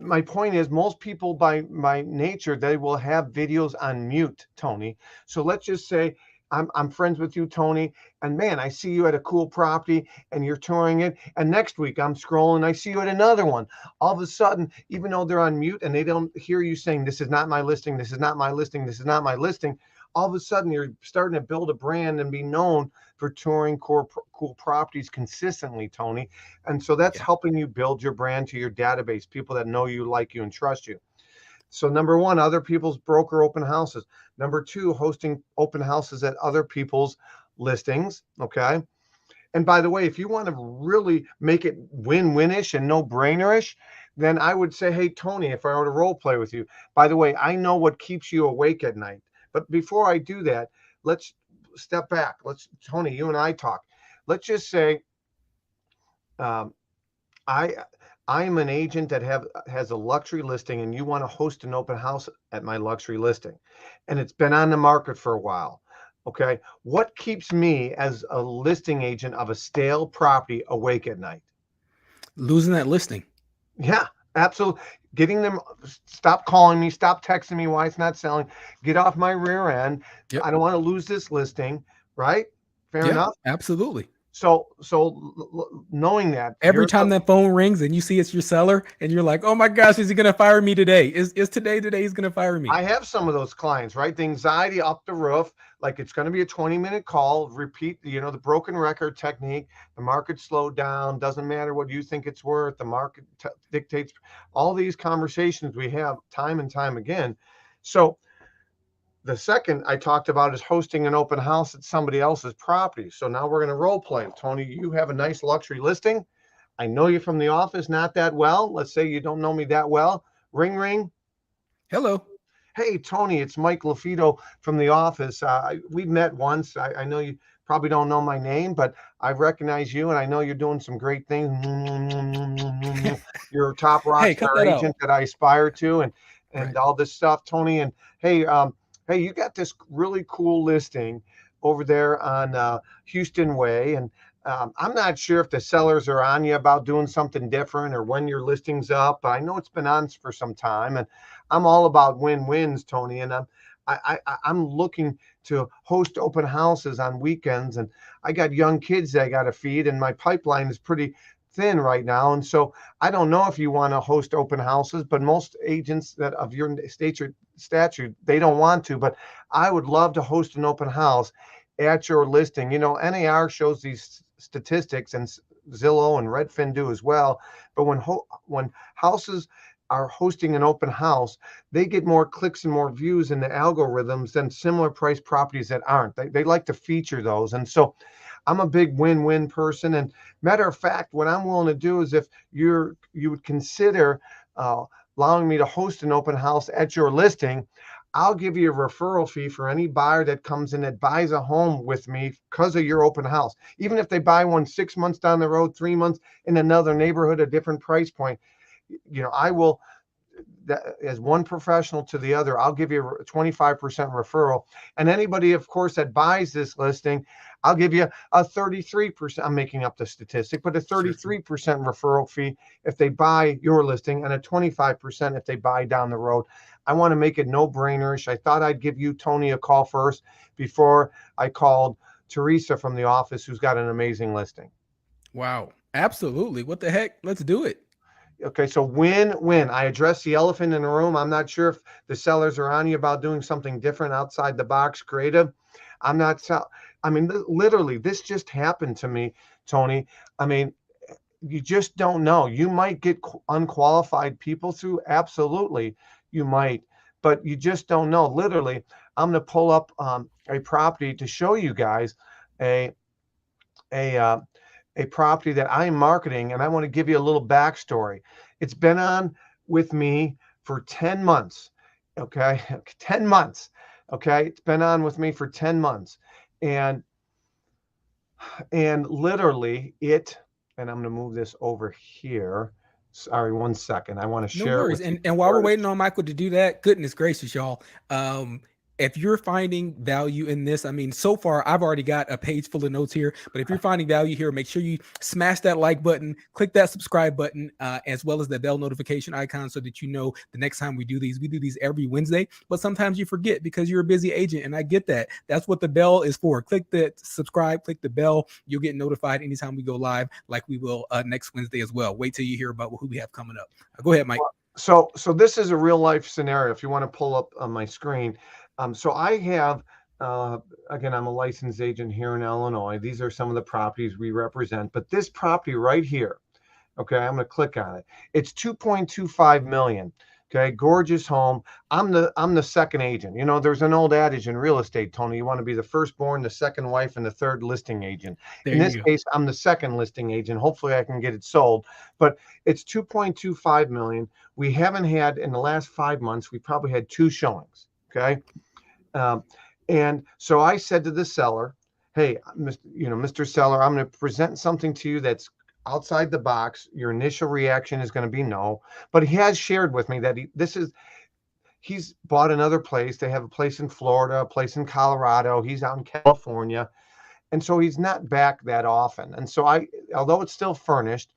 my point is most people by nature, they will have videos on mute, Tony. So let's just say I'm friends with you, Tony, and man, I see you at a cool property and you're touring it, and next week I'm scrolling, I see you at another one. All of a sudden, even though they're on mute and they don't hear you saying, this is not my listing, this is not my listing, this is not my listing, all of a sudden you're starting to build a brand and be known for touring cool properties consistently, Tony. And so that's Yeah. helping you build your brand to your database, people that know you, like you, and trust you. So number one, other people's broker open houses. Number two, hosting open houses at other people's listings. Okay. And by the way, if you want to really make it win-winish and no-brainerish, then I would say, hey, Tony, if I were to role play with you, by the way, I know what keeps you awake at night. But before I do that, let's step back. Tony, you and I talk. Let's just say um, I am an agent that has a luxury listing, and you want to host an open house at my luxury listing, and it's been on the market for a while. Okay. What keeps me as a listing agent of a stale property awake at night? Losing that listing. Yeah, absolutely. Getting them, stop calling me, stop texting me why it's not selling. Get off my rear end. Yep. I don't want to lose this listing, right? Fair Yeah, enough. absolutely. So knowing that Every time that phone rings and you see it's your seller and you're like, oh my gosh, is he going to fire me today? Is today he's going to fire me? I have some of those clients, right? The anxiety up the roof, like it's going to be a 20-minute call, repeat, the broken record technique. The market slowed down, doesn't matter what you think it's worth. The market dictates all these conversations we have time and time again. So the second I talked about is hosting an open house at somebody else's property. So now we're going to role play. Tony, you have a nice luxury listing. I know you from the office, not that well. Let's say you don't know me that well. Ring, ring. Hello. Hey, Tony, it's Mike LaFido from the office. We've met once. I know you probably don't know my name, but I recognize you and I know you're doing some great things. You're a top rock Hey, cut star that out. agent that I aspire to and Right. all this stuff, Tony. And hey, you got this really cool listing over there on Houston Way. And I'm not sure if the sellers are on you about doing something different or when your listing's up. But I know it's been on for some time. And I'm all about win-wins, Tony, and I'm looking to host open houses on weekends, and I got young kids that I got to feed, and my pipeline is pretty thin right now. And so I don't know if you want to host open houses, but most agents that of your statute, they don't want to. But I would love to host an open house at your listing. NAR shows these statistics, and Zillow and Redfin do as well. But when houses are hosting an open house, they get more clicks and more views in the algorithms than similar price properties that aren't. They like to feature those. And so I'm a big win-win person. And matter of fact, what I'm willing to do is if you would consider allowing me to host an open house at your listing, I'll give you a referral fee for any buyer that comes in that buys a home with me because of your open house. Even if they buy one 6 months down the road, 3 months in another neighborhood, a different price point, I will, as one professional to the other, I'll give you a 25% referral. And anybody, of course, that buys this listing, I'll give you a 33%. I'm making up the statistic, but a Sure. 33% referral fee if they buy your listing and a 25% if they buy down the road. I want to make it no brainerish. I thought I'd give you, Tony, a call first before I called Teresa from the office, who's got an amazing listing. Wow. Absolutely. What the heck? Let's do it. Okay, so win-win. I address the elephant in the room. I'm not sure if the sellers are on you about doing something different outside the box, creative. I'm not. I mean, literally, this just happened to me, Tony. I mean, you just don't know. You might get unqualified people through. Absolutely, you might, but you just don't know. Literally, I'm going to pull up a property to show you guys a a uh, a property that I'm marketing, and I want to give you a little backstory. It's been on with me for 10 months. Okay. 10 months. Okay. It's been on with me for 10 months. And literally and I'm going to move this over here. Sorry, one second. I want to No share it worries. with you And while we're before. waiting on Michael to do that, goodness gracious, y'all. If you're finding value in this, I mean, so far I've already got a page full of notes here. But if you're finding value here, make sure you smash that like button, click that subscribe button, as well as the bell notification icon, so that you know the next time we do these. We do these every Wednesday, but sometimes you forget because you're a busy agent, and I get that. That's what the bell is for. Click the subscribe, click the bell. You'll get notified anytime we go live, like we will next Wednesday as well. Wait till you hear about who we have coming up. Go ahead, Mike. So this is a real life scenario. If you want to pull up on my screen, so I have again, I'm a licensed agent here in Illinois. These are some of the properties we represent, but this property right here, okay, I'm going to click on it. It's 2.25 million. Okay, gorgeous home. I'm the second agent. There's an old adage in real estate, Tony. You want to be the firstborn, the second wife, and the third listing agent. There In this you go. case, I'm the second listing agent. Hopefully, I can get it sold. But it's 2.25 million. We haven't had in the last 5 months. We probably had 2 showings. Okay, and so I said to the seller, "Hey, Mr. Seller, I'm going to present something to you that's outside the box. Your initial reaction is going to be no, but he has shared with me that he's bought another place. They have a place in Florida, a place in Colorado. He's out in California. And so he's not back that often. And so although it's still furnished,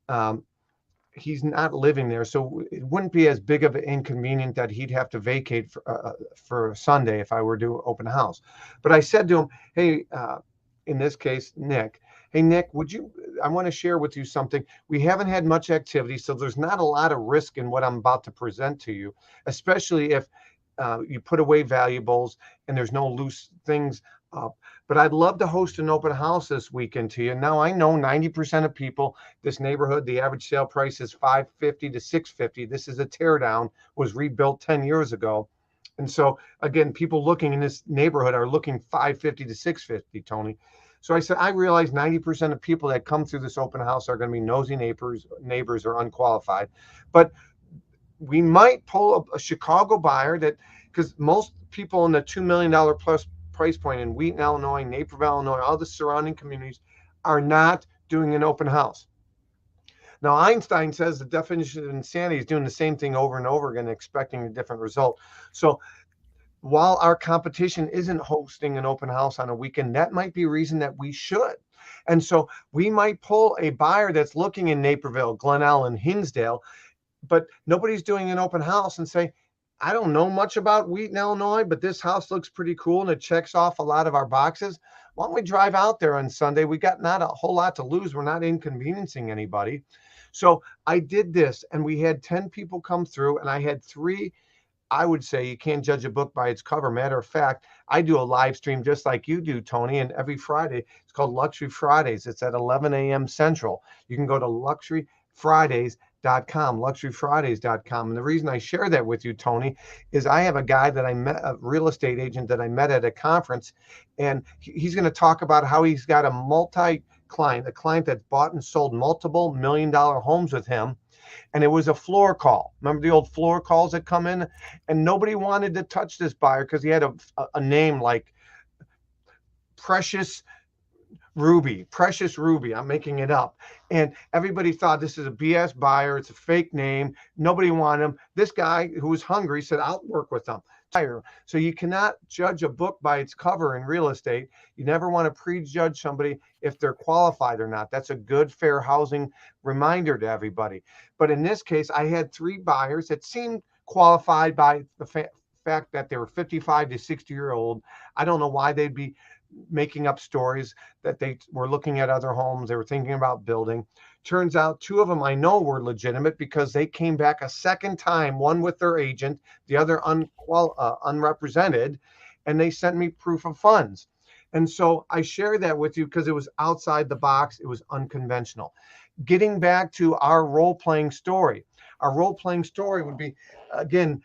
um, he's not living there. So it wouldn't be as big of an inconvenience that he'd have to vacate for Sunday if I were to do open house. But I said to him, hey, in this case, Nick, hey, Nick, I want to share with you something. We haven't had much activity, so there's not a lot of risk in what I'm about to present to you, especially if you put away valuables and there's no loose things up. But I'd love to host an open house this weekend to you. Now I know 90% of people, this neighborhood, the average sale price is $550 to $650. This is a teardown, was rebuilt 10 years ago. And so again, people looking in this neighborhood are looking $550 to $650, Tony. So I said, I realize 90% of people that come through this open house are going to be nosy neighbors or unqualified. But we might pull a Chicago buyer because most people in the $2 million plus price point in Wheaton, Illinois, Naperville, Illinois, all the surrounding communities are not doing an open house. Now, Einstein says the definition of insanity is doing the same thing over and over again, expecting a different result. So while our competition isn't hosting an open house on a weekend, that might be a reason that we should. And so we might pull a buyer that's looking in Naperville, Glen Ellen, Hinsdale, but nobody's doing an open house and say, I don't know much about Wheaton, Illinois, but this house looks pretty cool and it checks off a lot of our boxes. Why don't we drive out there on Sunday? We got not a whole lot to lose. We're not inconveniencing anybody. So I did this and we had 10 people come through and I had 3. I would say you can't judge a book by its cover. Matter of fact, I do a live stream just like you do, Tony, and every Friday. It's called Luxury Fridays. It's at 11 a.m. Central. You can go to luxuryfridays.com, And the reason I share that with you, Tony, is I have a guy that I met, a real estate agent that I met at a conference, and he's going to talk about how he's got a client that's bought and sold multiple $1 million homes with him. And it was a floor call. Remember the old floor calls that come in? And nobody wanted to touch this buyer because he had a name like Precious Ruby. I'm making it up. And everybody thought this is a BS buyer. It's a fake name. Nobody wanted him. This guy who was hungry said, I'll work with them. So you cannot judge a book by its cover in real estate. You never want to prejudge somebody if they're qualified or not. That's a good, fair housing reminder to everybody. But in this case, I had 3 buyers that seemed qualified by the fact that they were 55 to 60-year-old. I don't know why they'd be making up stories that they were looking at other homes. They were thinking about building. Turns out 2 of them I know were legitimate because they came back a second time, one with their agent, the other unrepresented, and they sent me proof of funds. And so I share that with you because it was outside the box. It was unconventional. Getting back to our role-playing story. Our role-playing story would be, again,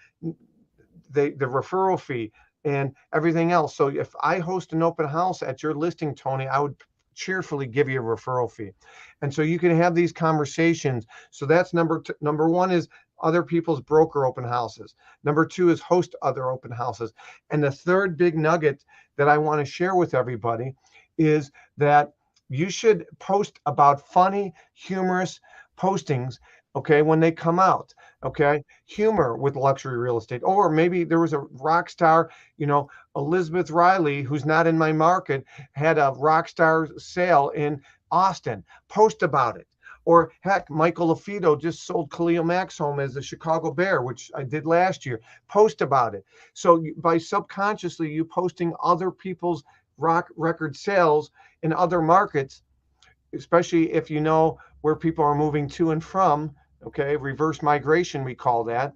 the referral fee and everything else. So if I host an open house at your listing, Tony, I would cheerfully give you a referral fee. And so you can have these conversations. So that's number 1 is other people's broker open houses. Number 2 is host other open houses. And the third big nugget that I want to share with everybody is that you should post about funny, humorous postings, okay, when they come out. Okay, humor with luxury real estate. Or maybe there was a rock star, Elizabeth Riley, who's not in my market, had a rock star sale in Austin. Post about it. Or heck, Michael LaFido just sold Khalil Mack's home as a Chicago Bear, which I did last year. Post about it. So by subconsciously you posting other people's record sales in other markets, especially if you know where people are moving to and from, okay, reverse migration, we call that,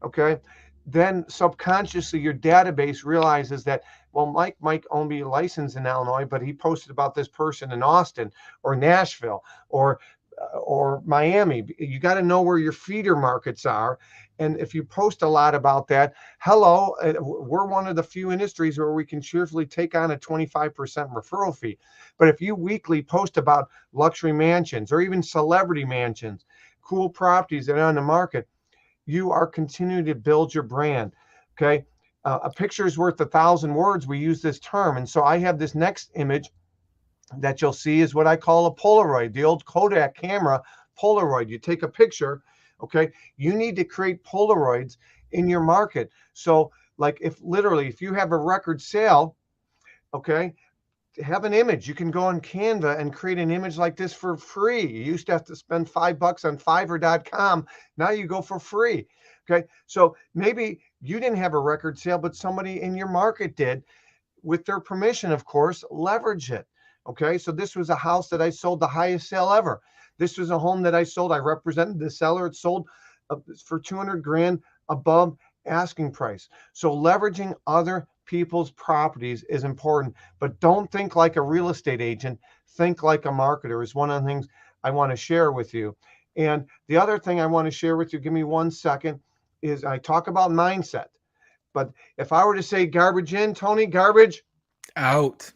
okay, then subconsciously your database realizes that, well, Mike might only be licensed in Illinois, but he posted about this person in Austin or Nashville or Miami. You got to know where your feeder markets are. And if you post a lot about that, hello, we're one of the few industries where we can cheerfully take on a 25% referral fee. But if you weekly post about luxury mansions or even celebrity mansions, cool properties that are on the market, you are continuing to build your brand. Okay. A picture is worth 1,000 words. We use this term. And so I have this next image that you'll see is what I call a Polaroid, the old Kodak camera Polaroid. You take a picture, okay? You need to create Polaroids in your market. So like if you have a record sale, okay, have an image. You can go on Canva and create an image like this for free. You used to have to spend $5 on Fiverr.com. Now you go for free. Okay. So maybe you didn't have a record sale, but somebody in your market did, with their permission, of course. Leverage it. Okay. So this was a house that I sold, the highest sale ever. This was a home that I sold. I represented the seller. It sold for 200 grand above asking price. So leveraging other people's properties is important, but don't think like a real estate agent. Think like a marketer is one of the things I want to share with you. And the other thing I want to share with you, give me 1 second, is I talk about mindset. But if I were to say garbage in, Tony, garbage Out.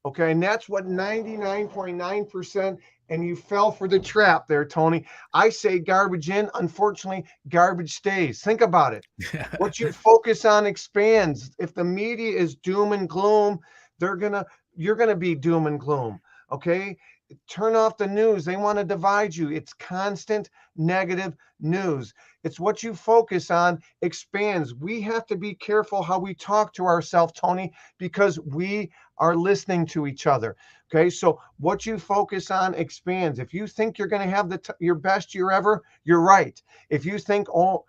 okay, and that's what 99.9%, and you fell for the trap there, Tony. I say garbage in, unfortunately, garbage stays. Think about it. What you focus on expands. If the media is doom and gloom, you're gonna be doom and gloom. Okay? Turn off the news. They want to divide you. It's constant negative news. It's what you focus on expands. We have to be careful how we talk to ourselves, Tony, because we are listening to each other. Okay, so what you focus on expands. If you think you're going to have your best year ever, you're right. If you think, oh,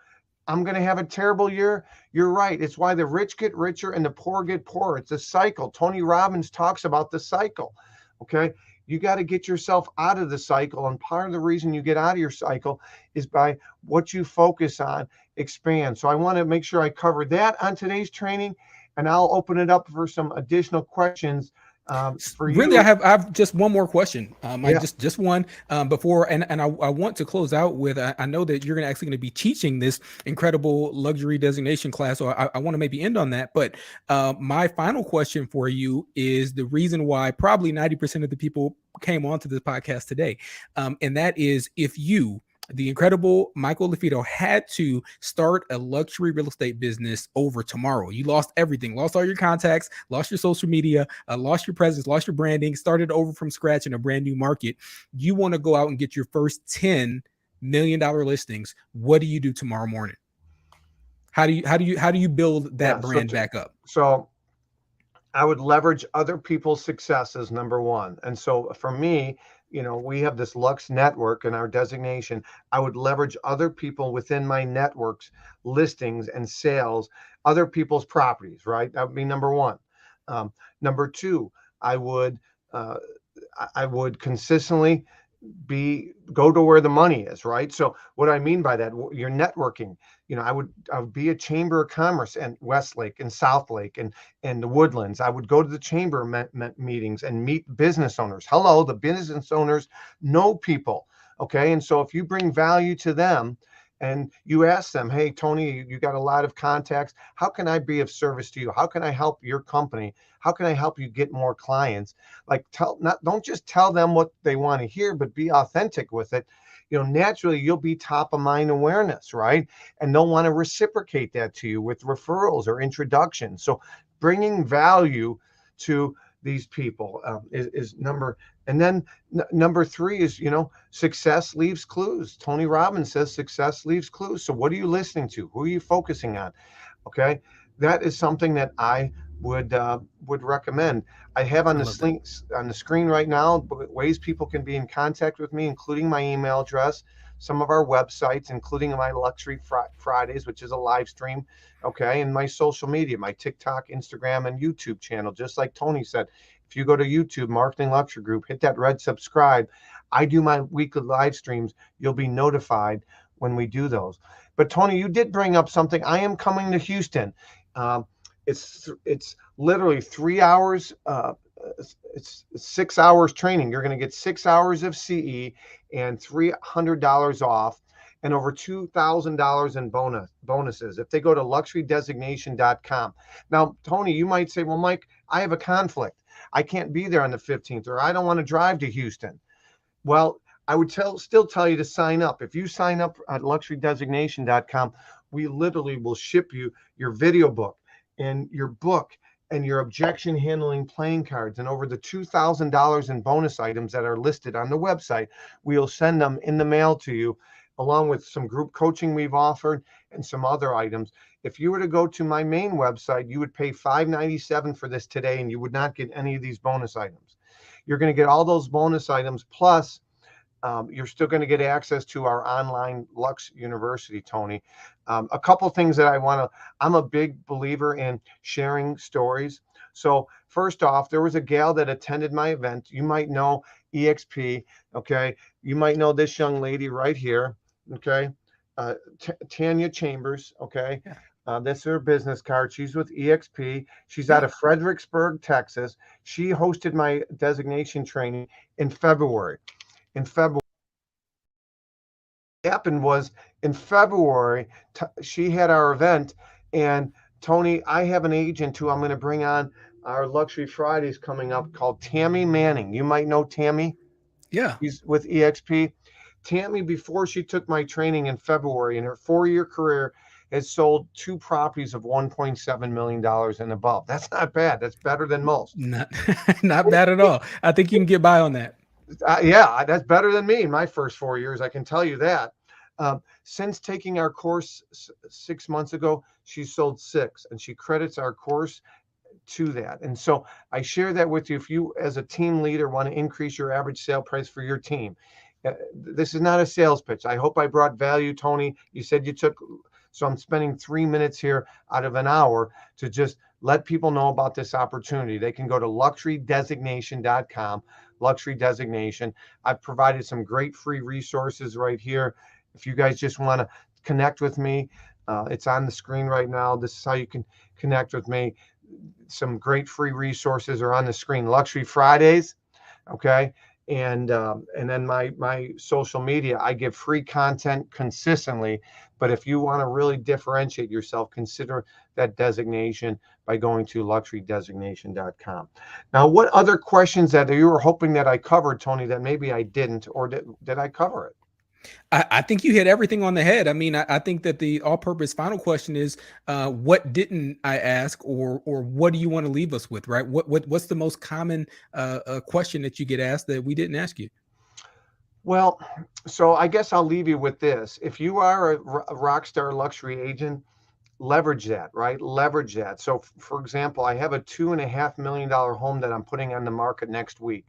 I'm going to have a terrible year, you're right. It's why the rich get richer and the poor get poorer. It's a cycle. Tony Robbins talks about the cycle. Okay, you got to get yourself out of the cycle, and part of the reason you get out of your cycle is by what you focus on expand. So I want to make sure I cover that on today's training, and I'll open it up for some additional questions for Really, you. I have just one more question. I Yeah. just one before, and I want to close out with. I know that you're actually going to be teaching this incredible luxury designation class, so I want to maybe end on that. But my final question for you is the reason why probably 90% of the people came onto this podcast today, and that is if you, the incredible Michael LaFido, had to start a luxury real estate business over tomorrow. You lost everything, lost all your contacts, lost your social media, lost your presence, lost your branding, started over from scratch in a brand new market. You want to go out and get your first $10 million listings. What do you do tomorrow morning? How do you build that Yeah. brand back up? So I would leverage other people's successes, number one. And so for me, we have this Lux network in our designation. I would leverage other people within my networks, listings and sales, other people's properties, right? That would be number one. Number two, I would uh, I would consistently go to where the money is, right? So what I mean by that, you're networking. I would be a chamber of commerce and Westlake and Southlake and the Woodlands. I would go to the chamber meetings and meet business owners. Hello, the business owners know people. Okay, and so if you bring value to them and you ask them, hey Tony, you got a lot of contacts, how can I be of service to you? How can I help your company? How can I help you get more clients? Like, don't just tell them what they want to hear, but be authentic with it. Naturally you'll be top of mind awareness, right? And they'll want to reciprocate that to you with referrals or introductions. So bringing value to these people is number. And then number three is, success leaves clues. Tony Robbins says success leaves clues. So what are you listening to? Who are you focusing on? Okay, that is something that I would recommend. I have on I the love that. links on the screen right now ways people can be in contact with me, including my email address, some of our websites, including my Luxury Fridays, which is a live stream, okay, and my social media, my TikTok, Instagram, and YouTube channel. Just like Tony said, if you go to YouTube, Marketing Luxury Group, hit that red subscribe. I do my weekly live streams. You'll be notified when we do those. But Tony, you did bring up something. I am coming to Houston. Um, it's literally 3 hours. It's 6 hours training. You're going to get 6 hours of CE and $300 off, and over $2,000 in bonuses if they go to luxurydesignation.com. Now, Tony, you might say, well, Mike, I have a conflict. I can't be there on the 15th, or I don't want to drive to Houston. Well, I would still tell you to sign up. If you sign up at luxurydesignation.com, we literally will ship you your video book and your book and your objection handling playing cards and over the $2,000 in bonus items that are listed on the website. We'll send them in the mail to you, along with some group coaching we've offered and some other items. If you were to go to my main website, you would pay $597 for this today, and you would not get any of these bonus items. You're going to get all those bonus items, plus you're still going to get access to our online Lux University, Tony. A couple things that I'm a big believer in sharing stories. So first off, there was a gal that attended my event. You might know EXP, okay? You might know this young lady right here, okay? Tanya Chambers, okay? Yeah. That's her business card. She's with EXP. She's Yeah. out of Fredericksburg, Texas. She hosted my designation training in February. What happened was in February, she had our event, and Tony, I have an agent who I'm going to bring on our Luxury Fridays coming up called Tammy Manning. You might know Tammy. Yeah. She's with EXP. Tammy, before she took my training in February, in her 4-year career, has sold 2 properties of $1.7 million and above. That's not bad. That's better than most. Not not bad at all. I think you can get by on that. Yeah, that's better than me in my first 4 years. I can tell you that. Since taking our course 6 months ago, she sold 6, and she credits our course to that. And so I share that with you. If you, as a team leader, want to increase your average sale price for your team, this is not a sales pitch. I hope I brought value, Tony. You said you took, so I'm spending 3 minutes here out of an hour to just let people know about this opportunity. They can go to luxurydesignation.com, luxury designation. I've provided some great free resources right here. If you guys just want to connect with me, it's on the screen right now. This is how you can connect with me. Some great free resources are on the screen. Luxury Fridays, okay, and then my social media. I give free content consistently, but if you want to really differentiate yourself, consider that designation by going to luxurydesignation.com. Now, what other questions that you were hoping that I covered, Tony, that maybe I didn't, or did I cover it? I think you hit everything on the head. I mean, I think that the all-purpose final question is, what didn't I ask, or what do you want to leave us with, right? What's the most common question that you get asked that we didn't ask you? Well, so I guess I'll leave you with this. If you are a Rockstar luxury agent, leverage that, right? Leverage that. So, for example, I have a $2.5 million home that I'm putting on the market next week.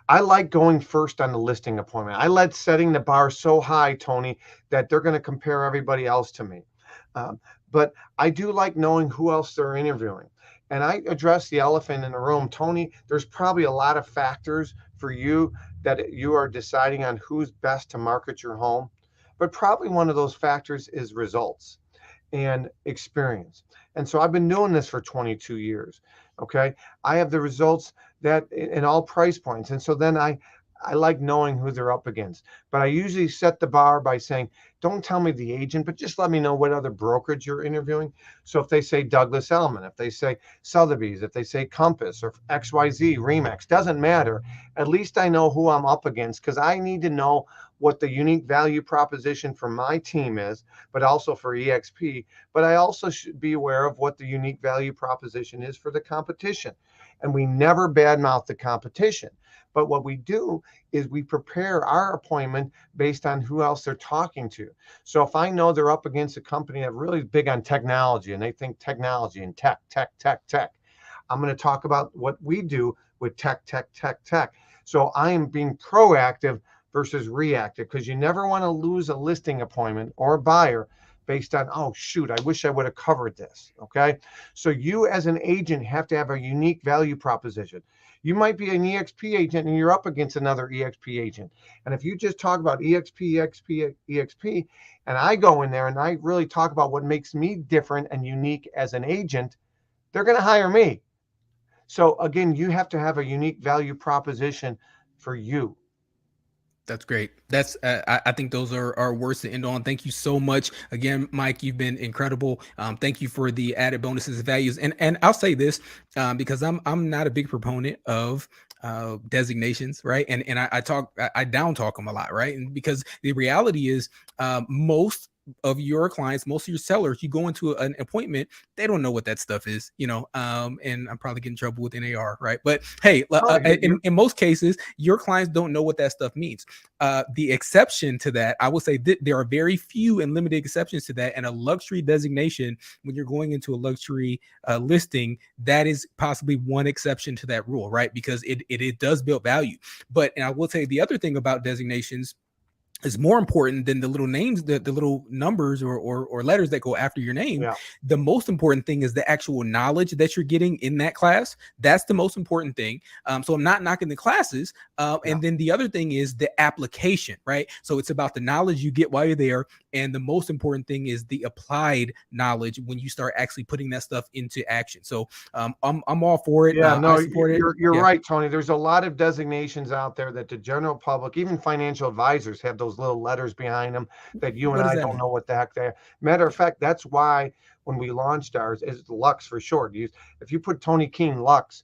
I like going first on the listing appointment. I like setting the bar so high, Tony, that they're going to compare everybody else to me. But I do like knowing who else they're interviewing. And I address the elephant in the room. Tony, there's probably a lot of factors for you that you are deciding on who's best to market your home. But probably one of those factors is results and experience. And so I've been doing this for 22 years. Okay. I have the results that in all price points. And so then I like knowing who they're up against. But I usually set the bar by saying, don't tell me the agent, but just let me know what other brokerage you're interviewing. So if they say Douglas Elliman, if they say Sotheby's, if they say Compass or XYZ, Remax, doesn't matter. At least I know who I'm up against, because I need to know what the unique value proposition for my team is, but also for EXP. But I also should be aware of what the unique value proposition is for the competition. And we never badmouth the competition. But what we do is we prepare our appointment based on who else they're talking to. So if I know they're up against a company that's really big on technology, and they think technology and tech, I'm going to talk about what we do with tech. So I am being proactive versus reactive, because you never want to lose a listing appointment or a buyer based on, oh, shoot, I wish I would have covered this. Okay. So you as an agent have to have a unique value proposition. You might be an EXP agent and you're up against another EXP agent. And if you just talk about EXP, and I go in there and I really talk about what makes me different and unique as an agent, they're going to hire me. So again, you have to have a unique value proposition for you. That's great. That's I think those are words to end on. Thank you so much again, Mike. You've been incredible. Thank you for the added bonuses and values. And I'll say this because I'm not a big proponent of designations, right? And I down talk them a lot, right? And because the reality is most of your clients, most of your sellers, you go into an appointment, they don't know what that stuff is, and I'm probably getting in trouble with NAR, right? But hey, Oh, in most cases, your clients don't know what that stuff means. The exception to that, I will say that there are very few and limited exceptions to that, and a luxury designation when you're going into a luxury listing, that is possibly one exception to that rule, right? Because it does build value. But and I will say the other thing about designations is more important than the little names, the little numbers or letters that go after your name. yeah, The most important thing is the actual knowledge that you're getting in that class. That's the most important thing. So I'm not knocking the classes. yeah. And then the other thing is the application, right? So it's about the knowledge you get while you're there. And the most important thing is the applied knowledge when you start actually putting that stuff into action. So I'm all for it. Yeah, no, I support it. you're Yeah. right, Tony. There's a lot of designations out there that the general public, even financial advisors, have those little letters behind them that you and What does I that don't mean? know what the heck they are. Matter of fact, that's why when we launched ours, is Lux for short. If you put Tony Keen Lux,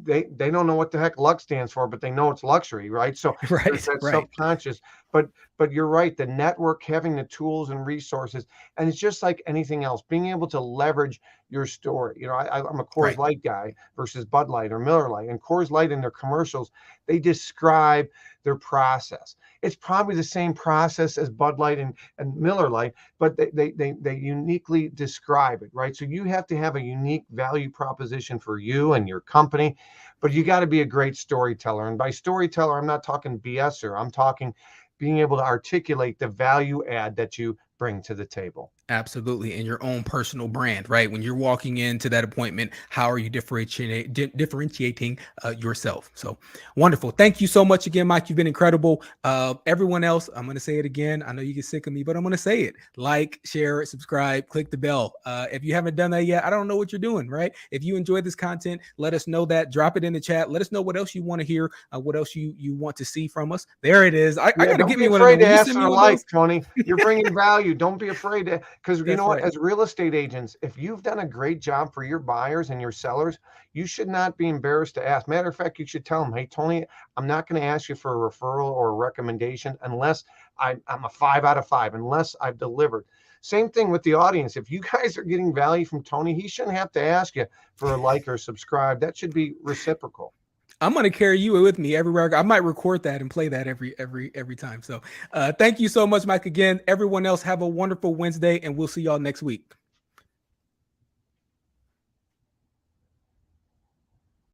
they don't know what the heck Lux stands for, but they know it's luxury, right? So there's Right. that Right. subconscious. But you're right, the network, having the tools and resources, and it's just like anything else, being able to leverage your story. I'm a Coors Right. Light guy versus Bud Light or Miller Light, and Coors Light in their commercials, they describe their process. It's probably the same process as Bud Light and Miller Light, but they uniquely describe it, right? So you have to have a unique value proposition for you and your company, but you got to be a great storyteller. And by storyteller, I'm not talking BSer. I'm talking being able to articulate the value add that you bring to the table. Absolutely. And your own personal brand, right? When you're walking into that appointment, how are you differentiating yourself? So wonderful. Thank you so much again, Mike. You've been incredible. Everyone else, I'm going to say it again. I know you get sick of me, but I'm going to say it. Like, share, subscribe, click the bell. If you haven't done that yet, I don't know what you're doing, right? If you enjoyed this content, let us know that. Drop it in the chat. Let us know what else you want to hear, what else you want to see from us. There it is. I Yeah, got to don't get be me one of them. afraid to Will you ask send for me a one of those? like, Tony. You're bringing value. Don't be afraid to, because you know That's what? right. As real estate agents, if you've done a great job for your buyers and your sellers, you should not be embarrassed to ask. Matter of fact, you should tell them, hey, Tony, I'm not going to ask you for a referral or a recommendation unless I'm a 5 out of 5, unless I've delivered. Same thing with the audience. If you guys are getting value from Tony, he shouldn't have to ask you for a like or subscribe. That should be reciprocal. I'm gonna carry you with me everywhere I go. I might record that and play that every time. So thank you so much, Mike. Again, everyone else have a wonderful Wednesday, and we'll see y'all next week.